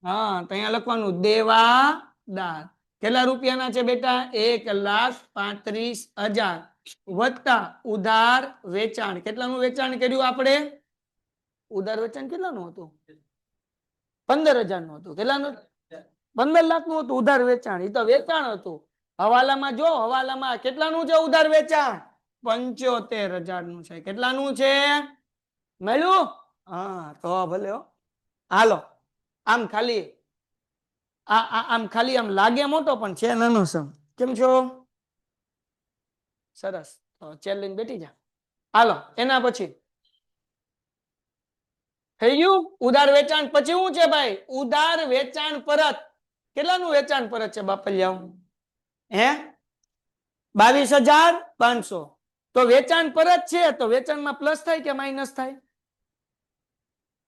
હા તો અહીંયા લખવાનું દેવાદાર કેટલા રૂપિયાના છે બેટા 1,35,000 વત્તા ઉધાર વેચાણ કેટલાનું વેચાણ કર્યું આપણે ઉધાર વેચાણ કેટલાનું હતું 15,000 નું હતું કેટલાનું 15 લાખ નું હતું ઉધાર વેચાણ એ તો વેચાણ હતું હવાલામાં જો હવાલામાં કેટલાનું છે ઉધાર વેચાણ 75,000 નું છે કેટલાનું છે મળ્યું હા તો ભલે હાલો આમ ખાલી આમ લાગે મોટો પણ છે નાનો સમ કેમ છો સરસ તો ચેર લઈને બેઠી જા હાલો એના પછી થઈ ગયું ઉધાર વેચાણ પછી શું છે ભાઈ ઉધાર વેચાણ પરત કેટલાનું વેચાણ પરત છે બાપલિયાઓ હે 22,500 તો વેચાણ પરત છે તો વેચાણમાં પ્લસ થાય કે માઇનસ થાય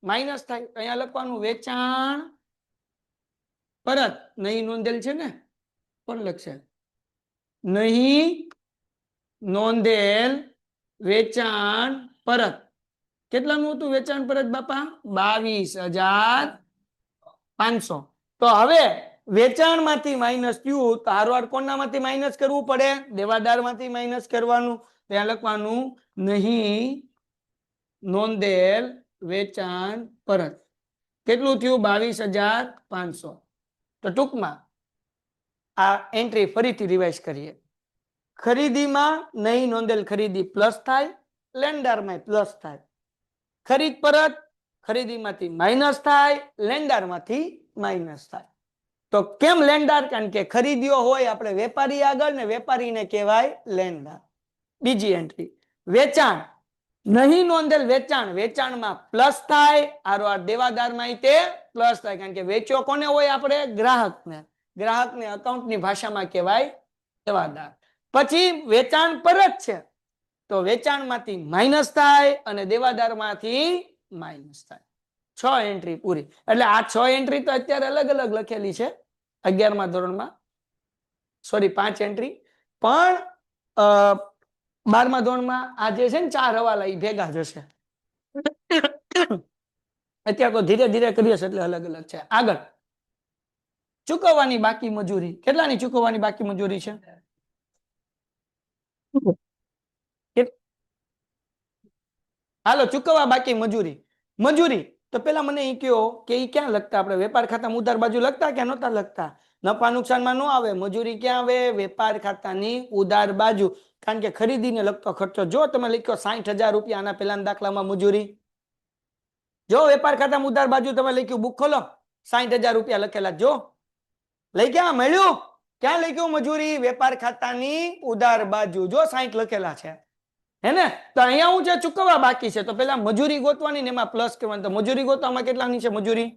માઇનસ થાય અહીંયા લખવાનું વેચાણ પરત નહીં નોંધેલ છે ને કોણ લખશે નહીં નોંધેલ વેચાણ પરત કેટલાનું હતું વેચાણ પરત બાપા? 22,500. તો હવે વેચાણમાંથી માઇનસ થયું તો હારવાર કોનામાંથી માઇનસ કરવું પડે? દેવાદારમાંથી માઇનસ કરવાનું. ત્યાં લખવાનું નહીં નોંધેલ વેચાણ પરત. કેટલું થયું? 22,500. તો ટૂંકમાં આ એન્ટ્રી ફરીથી રિવાઇઝ કરીએ. ખરીદીમાં નહીં નોંધેલ ખરીદી પ્લસ થાય, લેન્ડરમાં પ્લસ થાય. ખરીદ પરત ખરીદીમાંથી માઇનસ થાય, લેન્ડરમાંથી માઇનસ થાય. તો કેમ લેન્ડર? કારણ કે ખરીદ્યો હોય આપણે વેપારી આગળ ને વેપારીને કહેવાય લેન્ડર. બીજી એન્ટ્રી વેચાણ નહીં નોંધેલ વેચાણ, વેચાણમાં પ્લસ થાય, આરવાર દેવાદારમાં તે પ્લસ થાય કારણ કે વેચ્યો કોને હોય? આપણે ગ્રાહકને. ગ્રાહકને અકાઉન્ટની ભાષામાં કહેવાય દેવાદાર. પછી વેચાણ પરત છે તો વેચાણમાંથી માઇનસ થાય અને દેવાદારમાંથી માઇનસ થાય. 6 એન્ટ્રી પૂરી. એટલે આ 6 એન્ટ્રી તો અત્યારે અલગ અલગ લખેલી છે 11મા ધોરણમાં, સોરી 5 એન્ટ્રી, પણ 12મા ધોરણમાં આ જે છે ને 4 હવાલા એ ભેગા જ હશે. અત્યારે તો ધીરે ધીરે કરીએ એટલે અલગ અલગ છે. આગળ ચૂકવવાની બાકી મજૂરી. કેટલાની ચૂકવવાની બાકી મજૂરી છે? હાલો ચૂકવવા બાકી મજૂરી. મજૂરી તો પેલા મને એ કહો કે એ ક્યાં લખતા? આપણે વેપાર ખાતામાં ઉધાર બાજુ લખતા કે નહોતા લખતા? નફા નુકસાનમાં ન આવે. મજૂરી ક્યાં આવે? વેપાર ખાતાની ઉધાર બાજુ. કારણ કે ખરીદીને લગતો ખર્ચો. જો તમે લખ્યો 60,000 રૂપિયા આના પેલાના દાખલામાં મજૂરી, જો વેપાર ખાતામાં ઉધાર બાજુ તમે લખ્યું, બુક ખોલો, 60,000 રૂપિયા લખેલા, જો લઈ ક્યાં મળ્યું? ક્યાં લખ્યું મજૂરી? વેપાર ખાતાની ઉધાર બાજુ, જો 60 લખેલા છે, હે ને? તો અહીંયા હું છે ચૂકવવા બાકી છે તો પેલા મજૂરી ગોતવાની ને એમાં પ્લસ કરવાની. તો મજૂરી ગોતવામાં કેટલાની છે મજૂરી?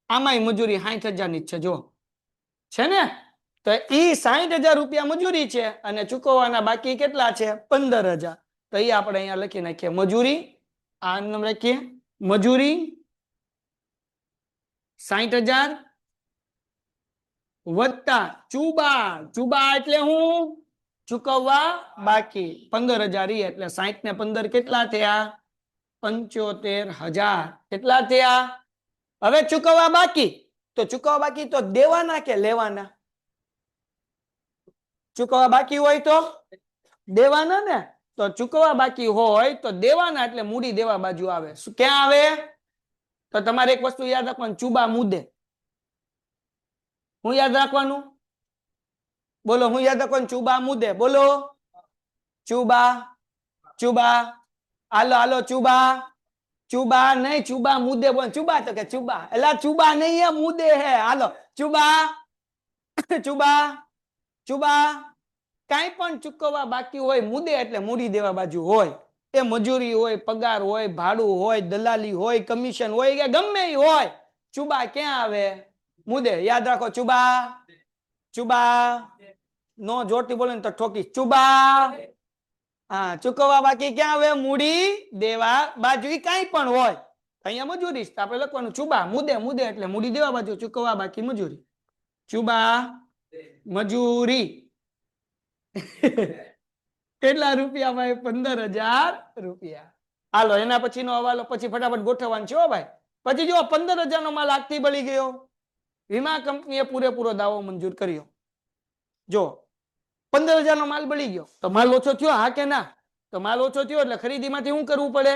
આમાંય મજૂરી 60,000 ની જ છે, જો છે ને? તો ઈ 60,000 રૂપિયા મજૂરી છે અને ચૂકવવાના બાકી કેટલા છે? 15,000. તો એ આપણે અહીંયા લખી નાખીએ મજૂરી. આ નામ લખીએ મજૂરી 60,000 વત્તા ચુબા. ચુબા એટલે હું? ચૂકવવા બાકી 15,000 એટલે 60 ને 15 કેટલા થયા? 75,000. કેટલા થયા? હવે ચૂકવવા બાકી. તો ચૂકવવા બાકી તો દેવાના કે લેવાના? ચૂકવવા બાકી હોય તો દેવાના ને. તો ચૂકવવા બાકી હોય તો દેવાના એટલે મૂડી દેવા બાજુ આવે. ક્યાં આવે? તો તમારે એક વસ્તુ યાદ રાખવાનું, ચુબા મુદ્દે. હું યાદ રાખવાનું? બોલો હું યાદ રાખવાનું? ચુબા મુદ્દે. બોલો ચુબા. ચુબા હાલો હાલો ચુબા. ચુબા નહીં, ચુબા મુદ્દે. બોલ ચુબા તો કે ચુબા. એલા ચુબા નહીં, મુદ્દે હે. હાલો ચુબા. ચુબા. ચુબા. કાંઈ પણ ચૂકવવા બાકી હોય મુદ્દે એટલે મૂડી દેવા બાજુ હોય. એ મજૂરી હોય, પગાર હોય, ભાડું હોય, દલાલી હોય, કમિશન હોય કે ગમે એ હોય, ચુબા ક્યાં આવે? મુદ્દે. યાદ રાખો ચુબા. ચુબા નો જોરથી બોલે ને તો ઠોકી. ચુબા. હા, ચૂકવવા બાકી ક્યાં આવે? મૂડી દેવા બાજુ. ઈ કાંઈ પણ હોય. અહીંયા મજૂરી આપણે લખવાનું ચુબા મુદ્દે. મુદ્દે એટલે મૂડી દેવા બાજુ, ચૂકવવા બાકી મજૂરી. ચુબા મજૂરી. કેટલા રૂપિયા ભાઈ? 15,000 રૂપિયા. હાલો એના પછીનો હવાલો પછી ફટાફટ ગોઠવવાનું છે હો ભાઈ. પછી જો 15,000 નો માલ આગથી બળી ગયો, વીમા કંપનીએ પૂરેપૂરો દાવો મંજૂર કર્યો. જો 15,000 નો માલ બળી ગયો તો માલ ઓછો થયો? હા કે ના? તો માલ ઓછો થયો એટલે ખરીદીમાંથી શું કરવું પડે?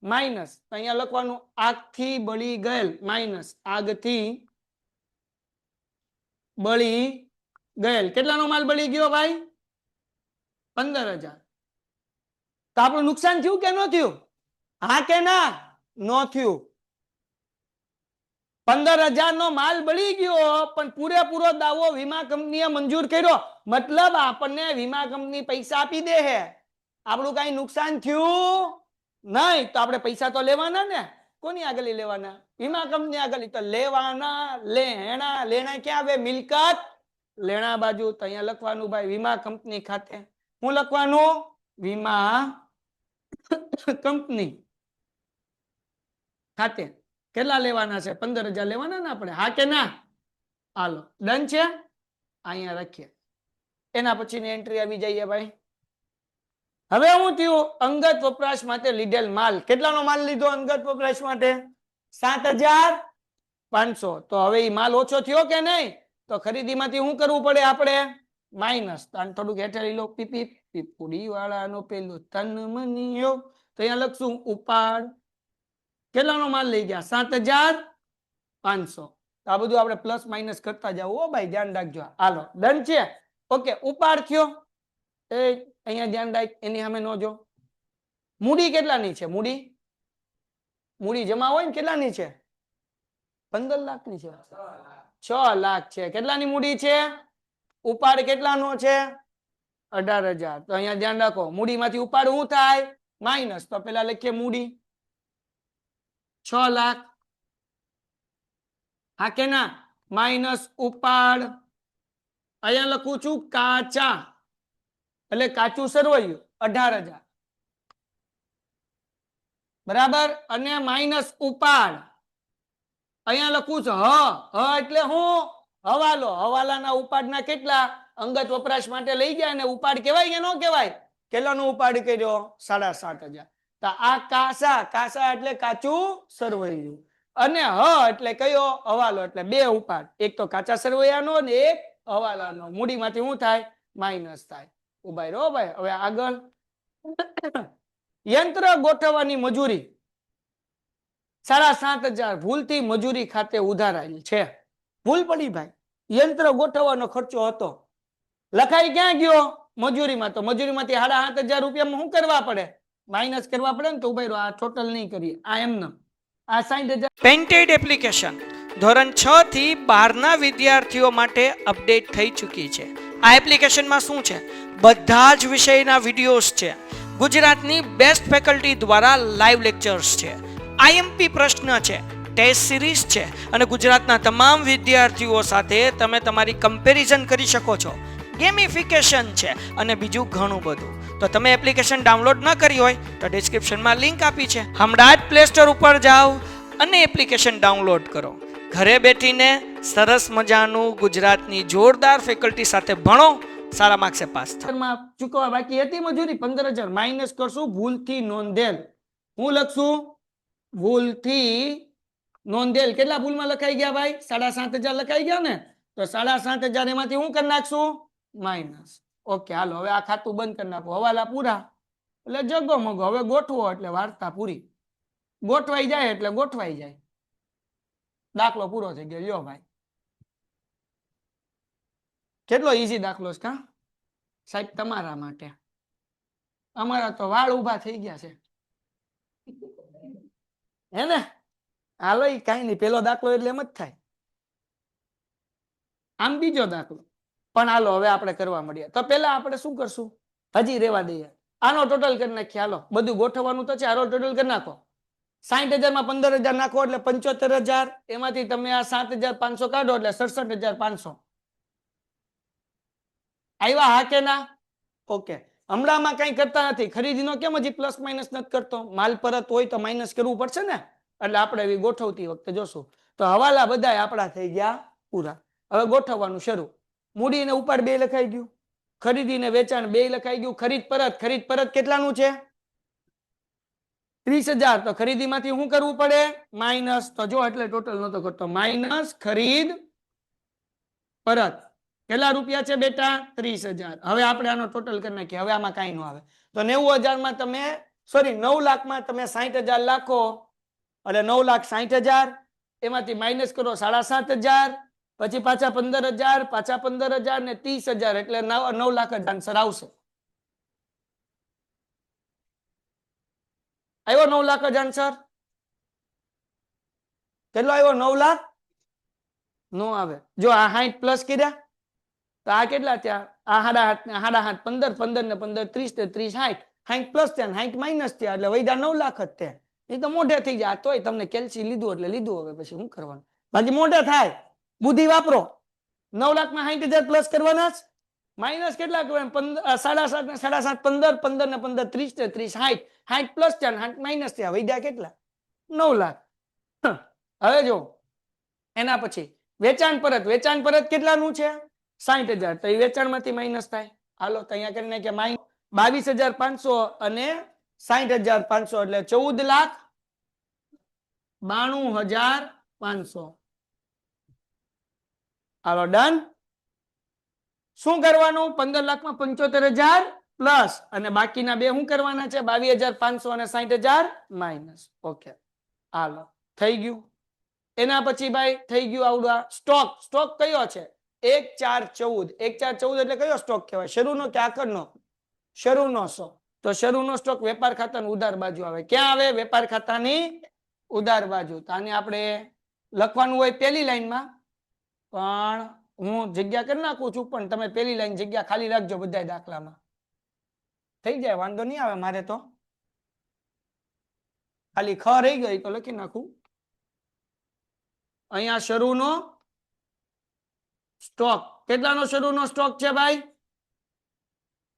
માઇનસ. અહીંયા લખવાનું આગથી બળી ગયેલ માઇનસ આગથી બળી ગયેલ. કેટલાનો માલ બળી ગયો ભાઈ? 15,000. તો આપણું નુકસાન થયું કે ન થયું? હા કે ના? ન થયું. 15,000 નો માલ બળી ગયો પણ પૂરેપૂરો દાવો વીમા કંપનીએ મંજૂર કર્યો. મતલબ આપણને વીમા કંપની પૈસા આપી દે હે. આપણું કઈ નુકસાન થયું નહીં. તો આપણે પૈસા તો લેવાના ને. કોની આગળ લેવાના? વીમા કંપની આગળ. તો લેવાના. લેણા. લેણા ક્યાં આવે? મિલકત લેણા બાજુ. તો અહીંયા લખવાનું ભાઈ વીમા કંપની ખાતે. હું લખવાનું? વીમા કંપની ખાતે. કેટલા લેવાના છે? 15,000 લેવાના ને આપણે? હા કે ના? હાલો ડન છે. અહીંયા રાખીએ. એના પછીની એન્ટ્રી આવી જઈએ ભાઈ. હવે હું થયું અંગત વપરાશ માટે લીધેલ માલ કેટલાનો માલ લીધો અંગત વપરાશ માટે 7,500 તો હવે એ માલ ઓછો થયો કે નહીં તો ખરીદીમાંથી શું કરવું પડે આપણે માઇનસ થોડુંક હેઠળ લો પીપી પીપુડી વાળાનો પેલું તન મનિયો તો અહીંયા લખશું ઉપાડ કેટલાનો માલ લઈ ગયા 7,500 આ બધું આપણે પ્લસ માઇનસ કરતા જાવ ઓ ભાઈ ધ્યાન રાખજો હાલો ડન છે ઓકે ઉપાડ થયો એ અહીંયા ધ્યાન રાખ એની સામે નો જો મૂડી કેટલાની છે મૂડી જમા હોય ને કેટલાની છે 15 લાખની છે 6 લાખ છે કેટલાની મૂડી છે ઉપાડ કેટલાનો છે 18,000 તો અહીંયા ધ્યાન રાખો મૂડીમાંથી ઉપાડ શું થાય માઇનસ તો પેલા લખીએ મૂડી 6 લાખ હા કે ના માઇનસ ઉપાડ અહીંયા લખું છું કાચા એટલે કાચું સરવૈયું 18,000 બરાબર અને માઇનસ ઉપાડ અહીંયા લખું છું હ એટલે હું હવાલાના ઉપાડના કેટલા અંગત વપરાશ માટે લઈ ગયા અને ઉપાડ કહેવાય કે ન કહેવાય કેટલાનો ઉપાડ કર્યો 7,500 તો આ કાસા એટલે કાચું સરવૈયું અને હ એટલે કયો હવાલો એટલે બે ઉપાડ એક તો કાચા સરવૈયાનો ને એક હવાલાનો મૂડીમાંથી શું થાય માઇનસ થાય ઉભાઈ રહો ભાઈ હવે આગળ યંત્ર ગોઠવવાની મજૂરી 7,500 ભૂલથી મજૂરી ખાતે ઉધારાયેલ છે ભૂલ પડી ભાઈ યંત્ર ગોઠવવાનો ખર્ચો હતો લખાઈ ક્યાં ગયો મજૂરીમાં તો મજૂરીમાંથી 7,500 રૂપિયામાં શું કરવા પડે માઇનસ કરવા પડે ને તો ઉભાઈ આ ટોટલ નહીં કરીએ આ એમને આ 60,000 પેન્ટેડ એપ્લિકેશન ધોરણ 6 થી 12ના વિદ્યાર્થીઓ માટે અપડેટ થઈ ચૂકી છે આ એપ્લિકેશનમાં શું છે બધા જ વિષયના વિડીયોઝ છે ગુજરાતની બેસ્ટ ફેકલ્ટી દ્વારા લાઈવ લેક્ચર્સ છે આઈએમપી પ્રશ્ન છે ટેસ્ટ સિરીઝ છે અને ગુજરાતના તમામ વિદ્યાર્થીઓ સાથે તમે તમારી કમ્પેરિઝન કરી શકો છો ગેમિફિકેશન છે અને બીજું ઘણું બધું તો તમે એપ્લિકેશન ડાઉનલોડ ન કરી હોય તો ડિસ્ક્રિપ્શનમાં લિંક આપી છે હમણાં જ પ્લે સ્ટોર ઉપર જાઓ અને એપ્લિકેશન ડાઉનલોડ કરો ઘરે બેઠીને સરસ મજાનું ગુજરાતની જોરદાર ફેકલ્ટી સાથે ભણો સારા માર્ક્સે પાસ થાઓ ચૂકવવા બાકી હતી મજૂરી 15,000 માઇનસ કરશું ભૂલથી નોંધેલ હું લખશું ભૂલથી નોંધેલ કેટલા ભૂલમાં લખાઈ ગયા ભાઈ 7,500 લખાઈ ગયા ને તો 7,500 એમાંથી હું કરી નાખશું માઇનસ ઓકે હાલો હવે આ ખાતું બંધ કરી નાખો હવાલા પૂરા એટલે જગો મગો હવે ગોઠવો એટલે વાર્તા પૂરી ગોઠવાઈ જાય એટલે ગોઠવાઈ જાય દાખલો પૂરો થઈ ગયો લ્યો ભાઈ કેટલો ઈઝી દાખલો છે કા સાહેબ તમારા માટે અમારા તો વાળ ઉભા થઈ ગયા છે હે ને હાલો ઈ કઈ નહીં પેલો દાખલો એટલે એમ જ થાય આમ બીજો દાખલો પણ હાલો હવે આપણે કરવા મળીએ તો પેલા આપણે શું કરશું હજી રેવા દઈએ આનો ટોટલ કરી નાખીએ હાલો બધું ગોઠવવાનું તો છે આનો ટોટલ કરી નાખો 60,000 માં 15,000 નાખો એટલે 75,000 એમાંથી તમે આ 7,500 કાઢો એટલે 67,500 આવ્યા હા કે ના ઓકે હમણાંમાં કઈ કરતા નથી ખરીદીનો કેમ હજી પ્લસ માઇનસ નથી કરતો માલ પરત હોય તો માઇનસ કરવું પડશે ને એટલે આપણે એવી ગોઠવતી વખતે જોશું તો હવાલા બધા આપણા થઈ ગયા પૂરા હવે ગોઠવવાનું શરૂ મૂડી ને ઉપાડ બે લખાઈ ગયું ખરીદી ને વેચાણ બે લખાઈ ગયું ખરીદ પરત કેટલાનું છે 30,000 તો ખરીદીમાંથી શું કરવું પડે માઇનસ તો જો એટલે ટોટલ નતો કરતો માઇનસ ખરીદ પરત કેટલા રૂપિયા છે બેટા 30,000 હવે આપણે આનો ટોટલ કરી નાખીએ હવે આમાં કઈ ન આવે તો 90,000 માં તમે 9 લાખમાં તમે 60,000 લાખો એટલે 9,60,000 એમાંથી માઇનસ કરો 7,500 પછી પાછા 15,000 ને 30,000 એટલે 9 લાખ જ આન્સર આવશે આવ્યો 9 લાખ જ આન્સર કેટલો આવ્યો 9 લાખ નો આવે જો આ 60 પ્લસ કર્યા તો આ કેટલા થયા આ 8.5 15 ને 15 30 ને 30 60 પ્લસ થયા 60 માઇનસ થયા એટલે વૈદા 9 લાખ જ થયા એ તો મોઢે થઈ જાય તોય તમને કેલ્સી લીધું એટલે લીધું હવે પછી શું કરવાનું બાકી મોઢે થાય બુદ્ધિ વાપરો 9 લાખમાં 60,000 પ્લસ કરવાના માઇનસ કેટલા કરવાના 7.5 15 ને 15 30 ને 30 60 પ્લસ થયા 60 માઇનસ થયા વૈદા કેટલા 9 લાખ હવે જો એના પછી વેચાણ પરત કેટલાનું છે 60,000 તો એ વેચાણમાંથી માઇનસ થાય હાલો તો અહીંયા કરીને કે 22,500 અને 60,500 એટલે 14,92,500. હાલો ડન. શું કરવાનું? 15,75,000 પ્લસ અને બાકીના બે શું કરવાના છે? 22,500 અને 60,000 માઇનસ. ઓકે હાલો થઈ ગયું. એના પછી ભાઈ થઈ ગયું આવડા સ્ટોક. સ્ટોક કયો છે? 1,4,14. 1,4,14 એટલે કયો સ્ટોક કહેવાય? શરૂનો કે આખરનો? શરૂનો સ્ટોક. તો શરૂનો સ્ટોક વેપાર ખાતાની ઉધાર બાજુ આવે. ક્યાં આવે? વેપાર ખાતાની ઉધાર બાજુ. તો આને આપણે લખવાનું હોય પહેલી લાઈનમાં, પણ હું જગ્યા કરી નાખું છું, પણ તમે પહેલી લાઈન જગ્યા ખાલી રાખજો બધા દાખલામાં. થઈ જાય, વાંધો નહીં આવે મારે તો. ખાલી ખ રહી ગઈ તો લખી નાખું. અહીંયા શરૂનો સ્ટોક. કેટલાનો શરૂનો સ્ટોક છે ભાઈ?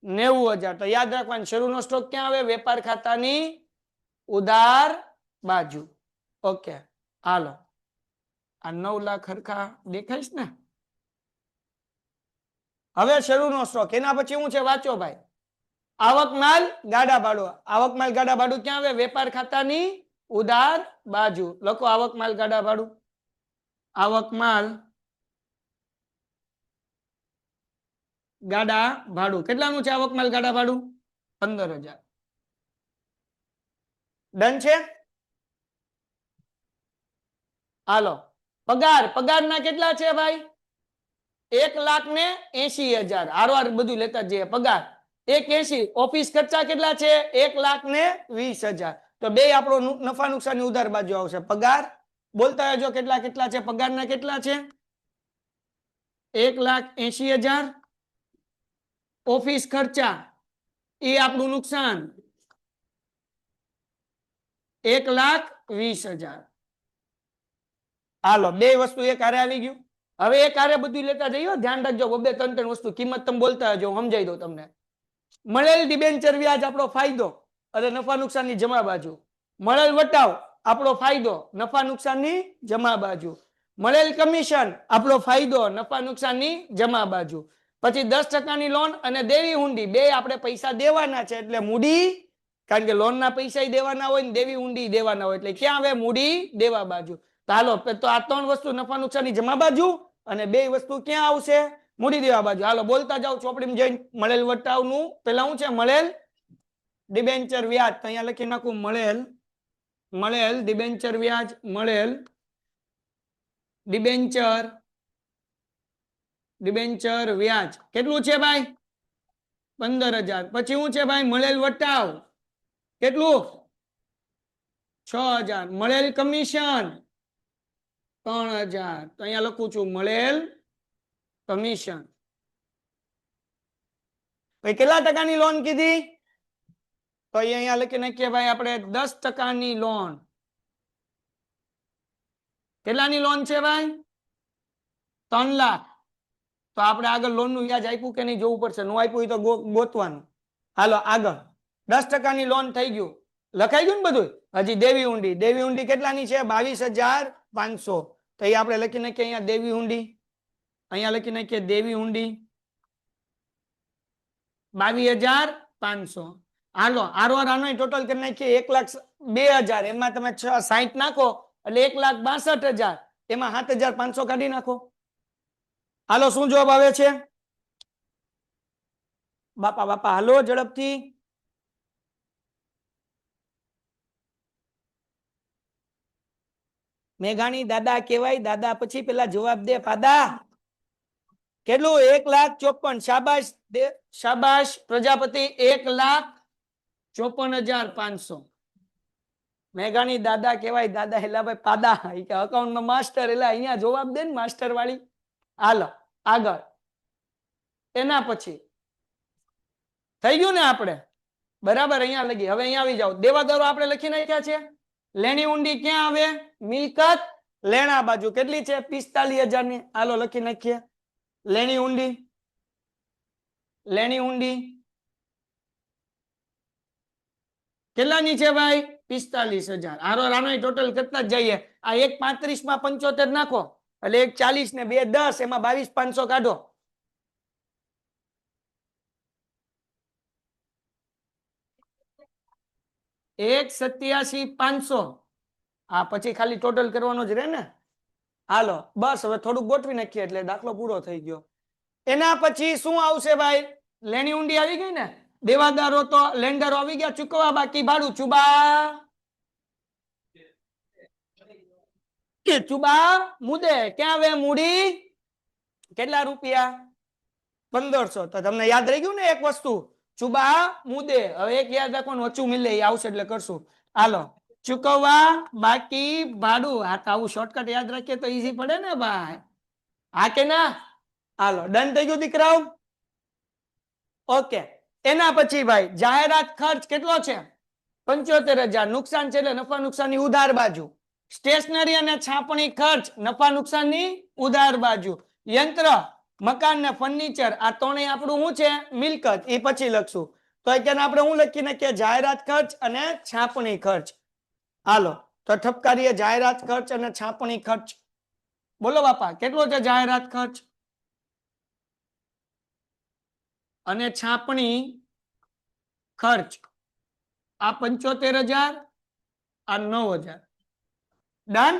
90,000. તો યાદ રાખવાનું, શરૂનો સ્ટોક ક્યાં આવે? વેપાર ખાતાની ઉધાર બાજુ. ઓકે હાલો. આ 9 લાખ હરખા દેખાઈશ ને? હવે શરૂનો સ્ટોક. એના પછી શું છે? વાંચો ભાઈ. આવક માલ ગાડા ભાડું. આવક માલ ગાડા ભાડું ક્યાં આવે? વેપાર ખાતાની ઉધાર બાજુ. લખો આવક માલ ગાડા ભાડું. આવક માલ ગાડા ભાડું કેટલાનું છે? આવક માલ ગાડા ભાડું 15,000. ડન છે? હાલો પગાર. પગારના કેટલા છે ભાઈ? 1,80,000. હારવાર બધું લેતા જઈએ. પગાર 1,80. ઓફિસ ખર્ચા કેટલા છે? 1,20,000. તો બે આપણો નફા નુકસાનની ઉધાર બાજુ આવશે. પગાર બોલતા રહેજો કેટલા કેટલા છે? પગારના કેટલા છે? 1,80,000. ઓફિસ ખર્ચા એ આપણું નુકસાન 1,20,000. હાલો બે વસ્તુ એક હારે આવી ગયું. હવે એક હારે બધું લેતા જઈએ. ધ્યાન રાખજો, બે ત્રણ ત્રણ વસ્તુ કિંમત તમે બોલતા રહેજો, સમજાઈ દો તમને. મળેલ ડિબેન્ચર વ્યાજ આપણો ફાયદો અને નફા નુકસાનની જમા બાજુ. મળેલ વટાવ આપણો ફાયદો, નફા નુકસાનની જમા બાજુ. મળેલ કમિશન આપણો ફાયદો, નફા નુકસાનની જમા બાજુ. પછી 10% લોન અને દેવી હુંડી બે આપણે પૈસા દેવાના છે એટલે મૂડી, કારણ કે લોનના પૈસા દેવાના હોય ને દેવી હુંડી દેવાના હોય એટલે ક્યાં આવે? મૂડી દેવા બાજુ. તો હાલો, તો આ ત્રણ વસ્તુ નફા નુકસાનની જમા બાજુ અને બે વસ્તુ ક્યાં આવશે? મૂડી દેવા બાજુ. હાલો બોલતા જાઓ ચોપડીમાં જઈને. મળેલ વટાવનું પેલા શું છે? મળેલ ડિબેન્ચર વ્યાજ. તો અહીંયા લખી નાખું મળેલ ડિબેન્ચર વ્યાજ. મળેલ ડિબેન્ચર વ્યાજ કેટલું છે ભાઈ? 15,000. પછી શું છે ભાઈ? મળેલ વટાવ કેટલું? 6,000. મળેલ કમિશન 3,000. તો અહીંયા લખું છું મળેલ કમિશન. ભાઈ કેટલા ટકાની લોન કીધી? તો અહીંયા લખી નાખીએ ભાઈ આપણે 10%ની લોન. કેટલાની લોન છે ભાઈ? 3 લાખ. તો આપણે આગળ લોન નું વ્યાજ આપ્યું કે નહીં જોવું પડશે. નો આપ્યું તો ગોતવાનું. હાલો આગળ. 10%ની લોન થઈ ગયું. લખાઈ ગયું ને બધું? હજી દેવી ઊંડી. દેવી ઊંડી કેટલાની છે? 22,500. તો એ આપણે લખી નાખીએ અહીંયા દેવી ઊંડી. અહીંયા લખી નાખીએ દેવી ઊંડી 22,500. હાલો આરવાર આનો ટોટલ કરી નાખીએ 1,02,000. એમાં તમે 60 નાખો એટલે 1,62,000. એમાં 7,500 કાઢી નાખો. હાલો શું જવાબ આવે છે? બાપા હાલો ઝડપથી. મેઘાણી દાદા કહેવાય. દાદા પછી પેલા જવાબ દે પાદા. કેટલું? 1,54,000. શાબાશ શાબાશ પ્રજાપતિ. 1,54,500. મેઘાણી દાદા કહેવાય. દાદા હેલા ભાઈ પાદા અકાઉન્ટમાં માસ્ટર એટલે અહીંયા જવાબ દે ને માસ્ટર વાળી. હાલો આગળ. એના પછી થઈ ગયું ને આપણે બરાબર? અહીંયા લગી. હવે અહીંયા આવી જાઓ. દેવાદારો આપણે લખી નાખ્યા છે. લેણી ઊંડી ક્યાં આવે? મિલકત લેણા બાજુ. કેટલી છે? 45,000 ની. હાલો લખી નાખીએ લેણી ઊંડી. લેણી ઊંડી કેટલાની છે ભાઈ? 45,000. હારો રાનો ટોટલ કરતા જ જઈએ. આ 1,35 માં 75 નાખો એટલે 1,40 ને 2 10. એમાં 22,500 કાઢો. 1,87,500 આ પછી ખાલી ટોટલ કરવાનો જ રહે ને હાલો બસ હવે થોડુંક ગોઠવી નાખીએ એટલે દાખલો પૂરો થઈ ગયો એના પછી શું આવશે ભાઈ લેણી ઊંડી આવી ગઈ ને દેવાદારો તો લેન્ડરો આવી ગયા ચૂકવવા બાકી ભાડું ચુબા મુદે ક્યાં આવે મૂડી કેટલા રૂપિયા 1500 તો તમને યાદ રહી ગયું ને એક વસ્તુ ચુબા મુદે હવે એક યાદ રાખવાનું વચ્ચું મિલે એ આવશે એટલે કરશું હાલો ચૂકવવા બાકી ભાડું આ તો આવું શોર્ટકટ યાદ રાખીએ તો ઈઝી પડે ને ભાઈ હા કે ના હાલો ડન થઈ ગયું દીકરાઓ ઓકે એના પછી ભાઈ જાહેરાત ખર્ચ કેટલો છે 75,000 નુકસાન છે એટલે નફા નુકસાનની ઉધાર બાજુ સ્ટેશનરી અને છાપણી ખર્ચ નફા નુકસાનની ઉધાર બાજુ યંત્ર મકાન ને ફર્નિચર આ ત્રણેય આપણું શું છે મિલકત એ પછી લખશું તો અત્યારે આપણે શું લખી નાખીએ જાહેરાત ખર્ચ અને છાપણી ખર્ચ હાલો તો ઠપકારીએ જાહેરાત ખર્ચ અને છાપણી ખર્ચ બોલો બાપા કેટલો છે જાહેરાત ખર્ચ અને છાપણી ખર્ચ આ 75,000 આ 9,000 ડન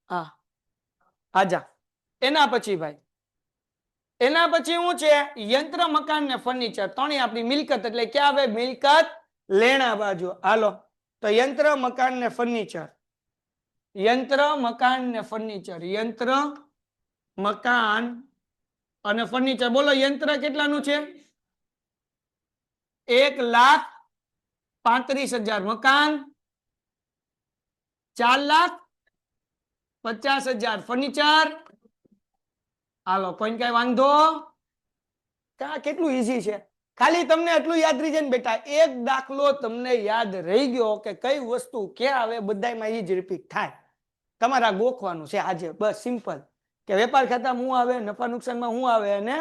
હા આજા એના પછી ભાઈ એના પછી શું છે યંત્ર મકાન ને ફર્નિચર ત્રણેય આપણી મિલકત એટલે ક્યાં આવે મિલકત લેણા બાજુ હાલો તો યંત્ર મકાન ને ફર્નિચર યંત્ર મકાન ને ફર્નિચર યંત્ર મકાન અને ફર્નિચર બોલો યંત્ર કેટલાનું છે 1,35,000 મકાન 4,50,000 ફર્નિચર હાલો કોઈ કઈ વાંધો કેટલું ઈઝી છે ખાલી તમને એટલું યાદ રહી જાય ને બેટા એક દાખલો તમને યાદ રહી ગયો કે કઈ વસ્તુ ક્યાં આવે બધામાં ઈ જ રિપીટ થાય તમારા ગોખવાનું છે આજે બસ સિમ્પલ કે વેપાર ખાતામાં શું આવે નફા નુકસાનમાં શું આવે અને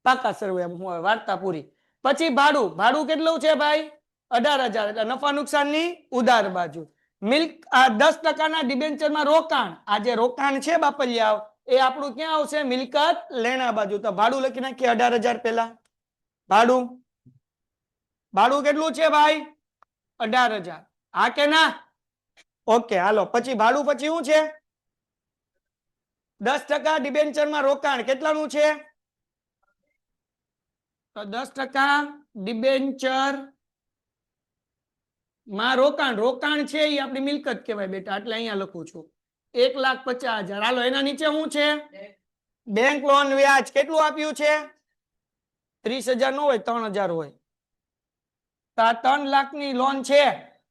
પાકા સરવૈયામાં શું આવે વાર્તા પૂરી પછી ભાડું કેટલું છે ભાઈ 18,000 એટલે નફા નુકસાનની ઉધાર બાજુ મિલ્ક 10% ડિબેન્ચરમાં રોકાણ આ જે રોકાણ છે બાપલિયાઓ એ આપણું ક્યાં આવશે મિલકત લેણા બાજુ તો ભાડું લખી નાખીએ 18,000 પહેલા ભાડું કેટલું છે ભાઈ 18,000 હા કે ના ઓકે હાલો પછી ભાડું પછી શું છે 10% ડિબેન્ચરમાં રોકાણ કેટલાનું છે તો 10% ડિબેન્ચર માં રોકાણ છે એ આપણી મિલકત કહેવાય બેટા એટલે અહીંયા લખું છું 1,50,000 હાલો એના નીચે શું છે બેંક લોન વ્યાજ કેટલું આપ્યું છે 30,000 નો હોય 3,000 હોય તો આ 3 લાખની લોન છે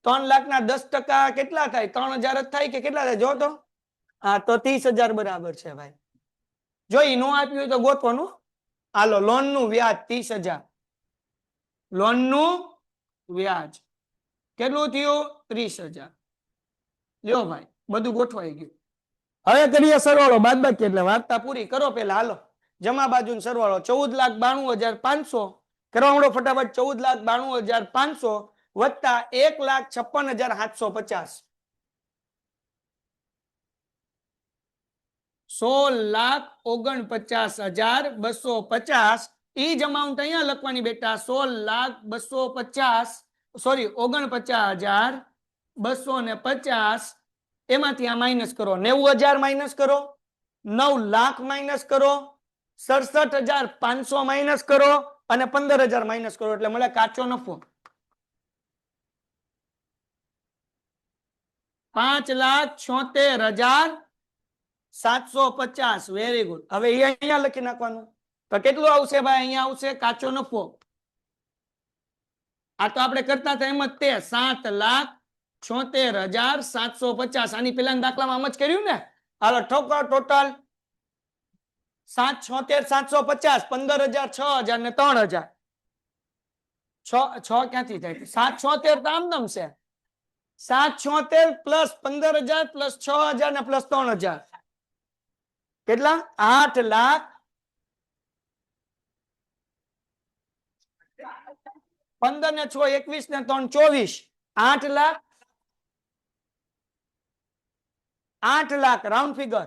3 લાખના 10% કેટલા થાય 3,000 જ થાય કે કેટલા થાય જો તો હા તો 30,000 બરાબર છે ભાઈ જો ઈ નો આપ્યું હોય તો ગોતવાનું હાલો લોન નું વ્યાજ 30,000 લોન નું વ્યાજ કેટલું થયું 30,000 લ્યો ભાઈ બધું ગોઠવાઈ ગયું હવે કરીએ સરવાળો બાદબાકી એટલે વાર્તા પૂરી કરો પેલા હાલો જમા બાજુ સરવાળો 14,92,500 કરવા મળો ફટાફટ 14,92,500 વત્તા 1,56,750 16,49,250 ઈ જ અમાઉન્ટ અહીંયા લખવાની બેટા 49,250 એમાંથી આ માઇનસ કરો 90,000 માઇનસ કરો 9 લાખ માઇનસ કરો 67,500 માઇનસ કરો અને 15,000 માઇનસ કરો એટલે મળે કાચો નફો 5,76,750 વેરી ગુડ હવે અહીંયા લખી નાખવાનું તો કેટલું આવશે ભાઈ અહીંયા આવશે કાચો નફો આ તો આપણે કરતા હતા એમ જ તે 7,76,750 આની પેલા દાખલામાં આમ જ કર્યું ને હાલો ઠોકો ટોટલ 7,76,750 15,000 6,000 ને 3,000 6 ક્યાંથી થાય 7,76 તો આમ છે 7,76 પ્લસ 15,000 પ્લસ 6,000 ને પ્લસ 3,000 કેટલા 8 લાખ 15 ને 6 21 ને 3 24 8 લાખ રાઉન્ડ ફિગર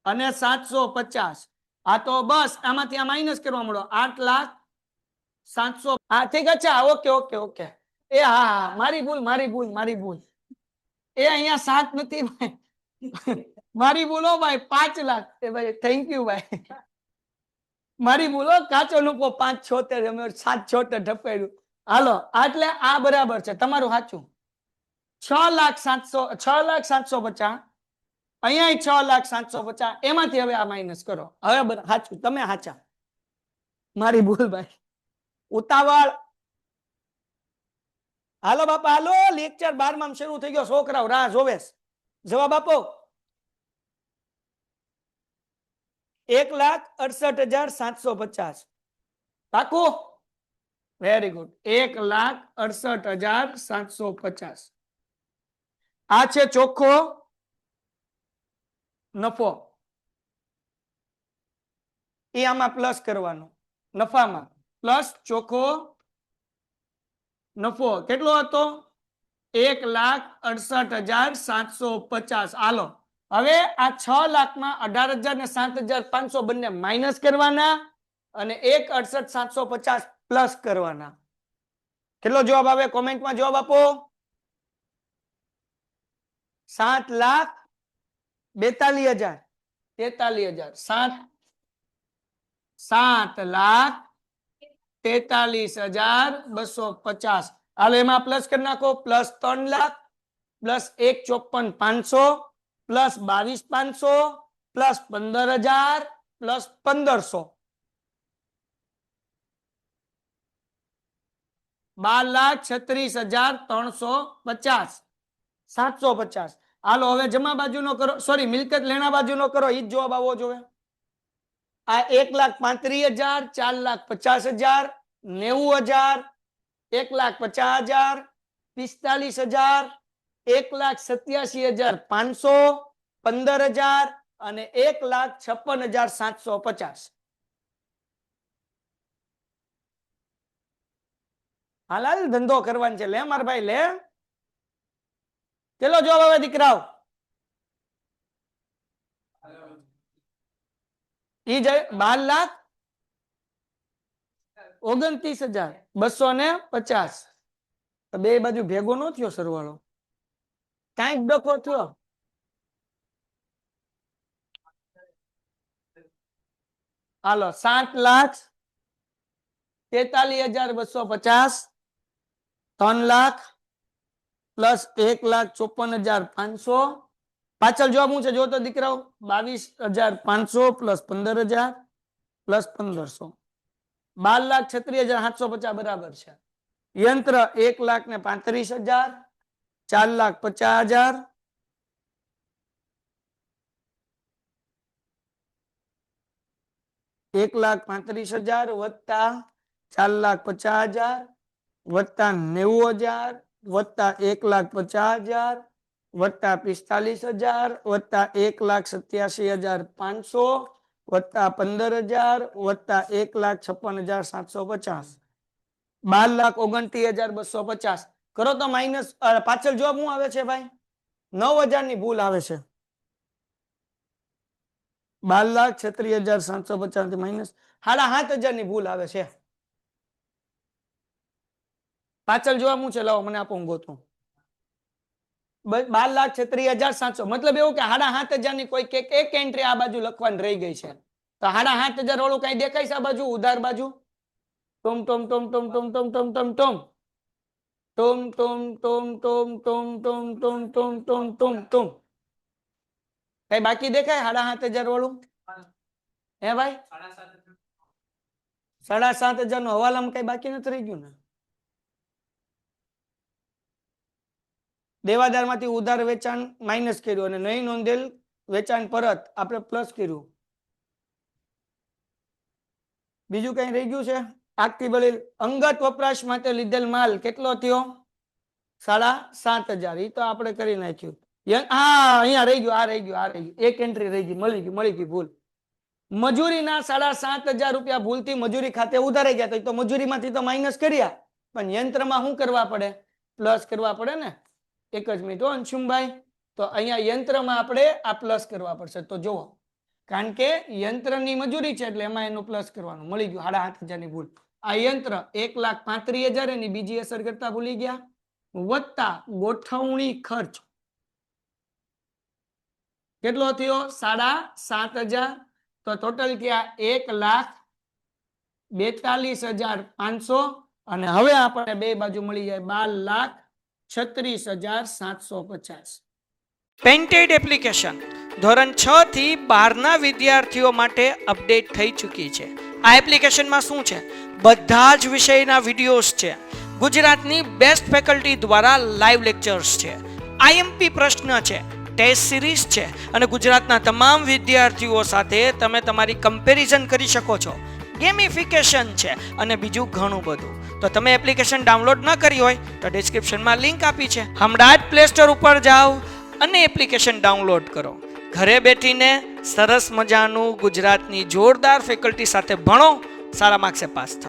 અને 750 આ તો બસ આમાંથી આ માઇનસ કરવા મળો 8,76,750 700 હા ઠીક અચ્છા ઓકે ઓકે ઓકે એ હા હા મારી ભૂલ એ અહીંયા 7 નથી ભાઈ મારી ભૂલો ભાઈ 5 લાખ એ ભાઈ થેન્ક યુ ભાઈ મારી ભૂલો કાચો નુકો 576 અમે 776 ઢપાડ્યું હાલો એટલે આ બરાબર છે તમારું સાચું 6,750 અહીંયા 6,750 એમાંથી હવે આ માઇનસ કરો હવે સાચું તમે સાચા મારી ભૂલ ભાઈ ઉતાવળ હાલો બાપા હાલો લેક્ચર 12માં શરૂ થઈ ગયો છોકરાઓ રાહ જોવે છે. જવાબ આપો 1,68,750 પાકું વેરી ગુડ 1,68,750 આ છે ચોખ્ખો નફો એ આમાં પ્લસ કરવાનો નફામાં પ્લસ ચોખ્ખો નફો કેટલો હતો 1,68,750 હાલો હવે આ 6 લાખમાં 18,000 ને 7,500 બંને માઇનસ કરવાના અને 1,68,750 પ્લસ કરવાના કેટલો જવાબ આવે કોમેન્ટમાં જવાબ આપો 7,42,000 7,43,250 હાલો એમાં પ્લસ કરી નાખો plus 3 lakh plus 1,54,500 plus 22,500 plus 15,000 plus 1,500 12,36,350 750 હાલો હવે જમા બાજુનો કરો સોરી મિલકત લેણા બાજુનો કરો ઈ જ જવાબ આવવો જોઈએ આ 1,35,000 4,50,000 90,000 1,50,000 45,000 1,87,500 15,000 અને 1,56,750 હાલ ધંધો કરવાનો છે લે માર ભાઈ લે ચલો જવાબ આવે દીકરાઓ ઈ 12,29,250 બે બાજુ ભેગો ન થયો સરવાળો કાંઈક ડખો થયો હાલો 7,43,250 3 લાખ પ્લસ 1,54,500 પાછળ જવાબ શું છે જો તો દીકરાઓ 22,500 પ્લસ 15,000 પ્લસ 1,500 12,36,750 બરાબર છે યંત્ર 1,35,000 4,50,000 1,35,000 વત્તા 4,50,000 વત્તા 90,000 વત્તા 1,50,000 વત્તા 45,000 વત્તા 1,87,500 વત્તા 15,000 વત્તા 1,56,750 12,29,250 કરો તો માઇનસ પાછળ જવાબ શું આવે છે ભાઈ 9,000 ની ભૂલ આવે છે 12,36,750 થી માઇનસ 7,500 ની ભૂલ આવે છે પાછળ જવાબ શું છે લાવો મને આપો હું ગોતું 12,36,700 મતલબ એવું કે 7,500 ની કોઈ એક એન્ટ્રી આ બાજુ લખવાની રહી ગઈ છે તો 7,500 વાળું કઈ દેખાય છે આ બાજુ ઉધાર બાજુ Tom Tom Tom Tom Tom Tom Tom Tom Tom Tom Tom Tom Tom Tom Tom Tom Tom Tom Tom કઈ બાકી દેખાય 7,500 વાળું હે ભાઈ 7,500 નો હવાલામાં કઈ બાકી નથી રહી ગયું ને દેવાદાર માંથી ઉધાર વેચાણ માઇનસ કર્યું અને નહીં નોંધેલ વેચાણ પરત આપણે પ્લસ કર્યું બીજું કઈ રહી ગયું છે આગતી દલીલ અંગત વપરાશ માટે લીધેલ માલ કેટલો થયો 7,500 એ તો આપણે કરી નાખ્યું અહીંયા રહી ગયું એક એન્ટ્રી રહી ગઈ મળી ગઈ ભૂલ મજૂરીના 7,500 રૂપિયા ભૂલથી મજૂરી ખાતે ઉધારાઈ ગયા તો મજૂરીમાંથી તો માઇનસ કર્યા પણ યંત્રમાં શું કરવા પડે પ્લસ કરવા પડે ને એક જ મિનિટ અંશુમભાઈ તો અહીંયા યંત્રમાં આપણે આ પ્લસ કરવા પડશે તો જુઓ કારણ કે યંત્રની મજૂરી છે એટલે એમાં એનું પ્લસ કરવાનું મળી ગયું 7,500 ની ભૂલ આ યંત્ર 1,35,000 એની બીજી અસર કરતા ભૂલી ગયા, વત્તા ગોઠવણી ખર્ચ કેટલો થયો 7,500, તો ટોટલ થયા 1,42,500 અને હવે આપણે બે બાજુ મળી જાય 12,36,750. પેન્ટેડ એપ્લિકેશન ધોરણ 6 થી 12ના વિદ્યાર્થીઓ માટે અપડેટ થઈ ચૂકી છે. આ એપ્લિકેશનમાં શું છે? બધા જ વિષયના વિડીયોઝ છે. ગુજરાતની બેસ્ટ ફેકલ્ટી દ્વારા લાઈવ લેક્ચર્સ છે, આઈએમપી પ્રશ્ન છે, ટેસ્ટ સિરીઝ છે અને ગુજરાતના તમામ વિદ્યાર્થીઓ સાથે તમે તમારી કમ્પેરિઝન કરી શકો છો. ગેમિફિકેશન છે અને બીજું ઘણું બધું. તો તમે એપ્લિકેશન ડાઉનલોડ ન કરી હોય તો ડિસ્ક્રિપ્શનમાં લિંક આપી છે, હમણાં જ પ્લે સ્ટોર ઉપર જાઓ અને એપ્લિકેશન ડાઉનલોડ કરો. ઘરે બેઠીને સરસ મજાનું ગુજરાતની જોરદાર ફેકલ્ટી સાથે ભણો, સારા માર્ક્સે પાસ થાઓ.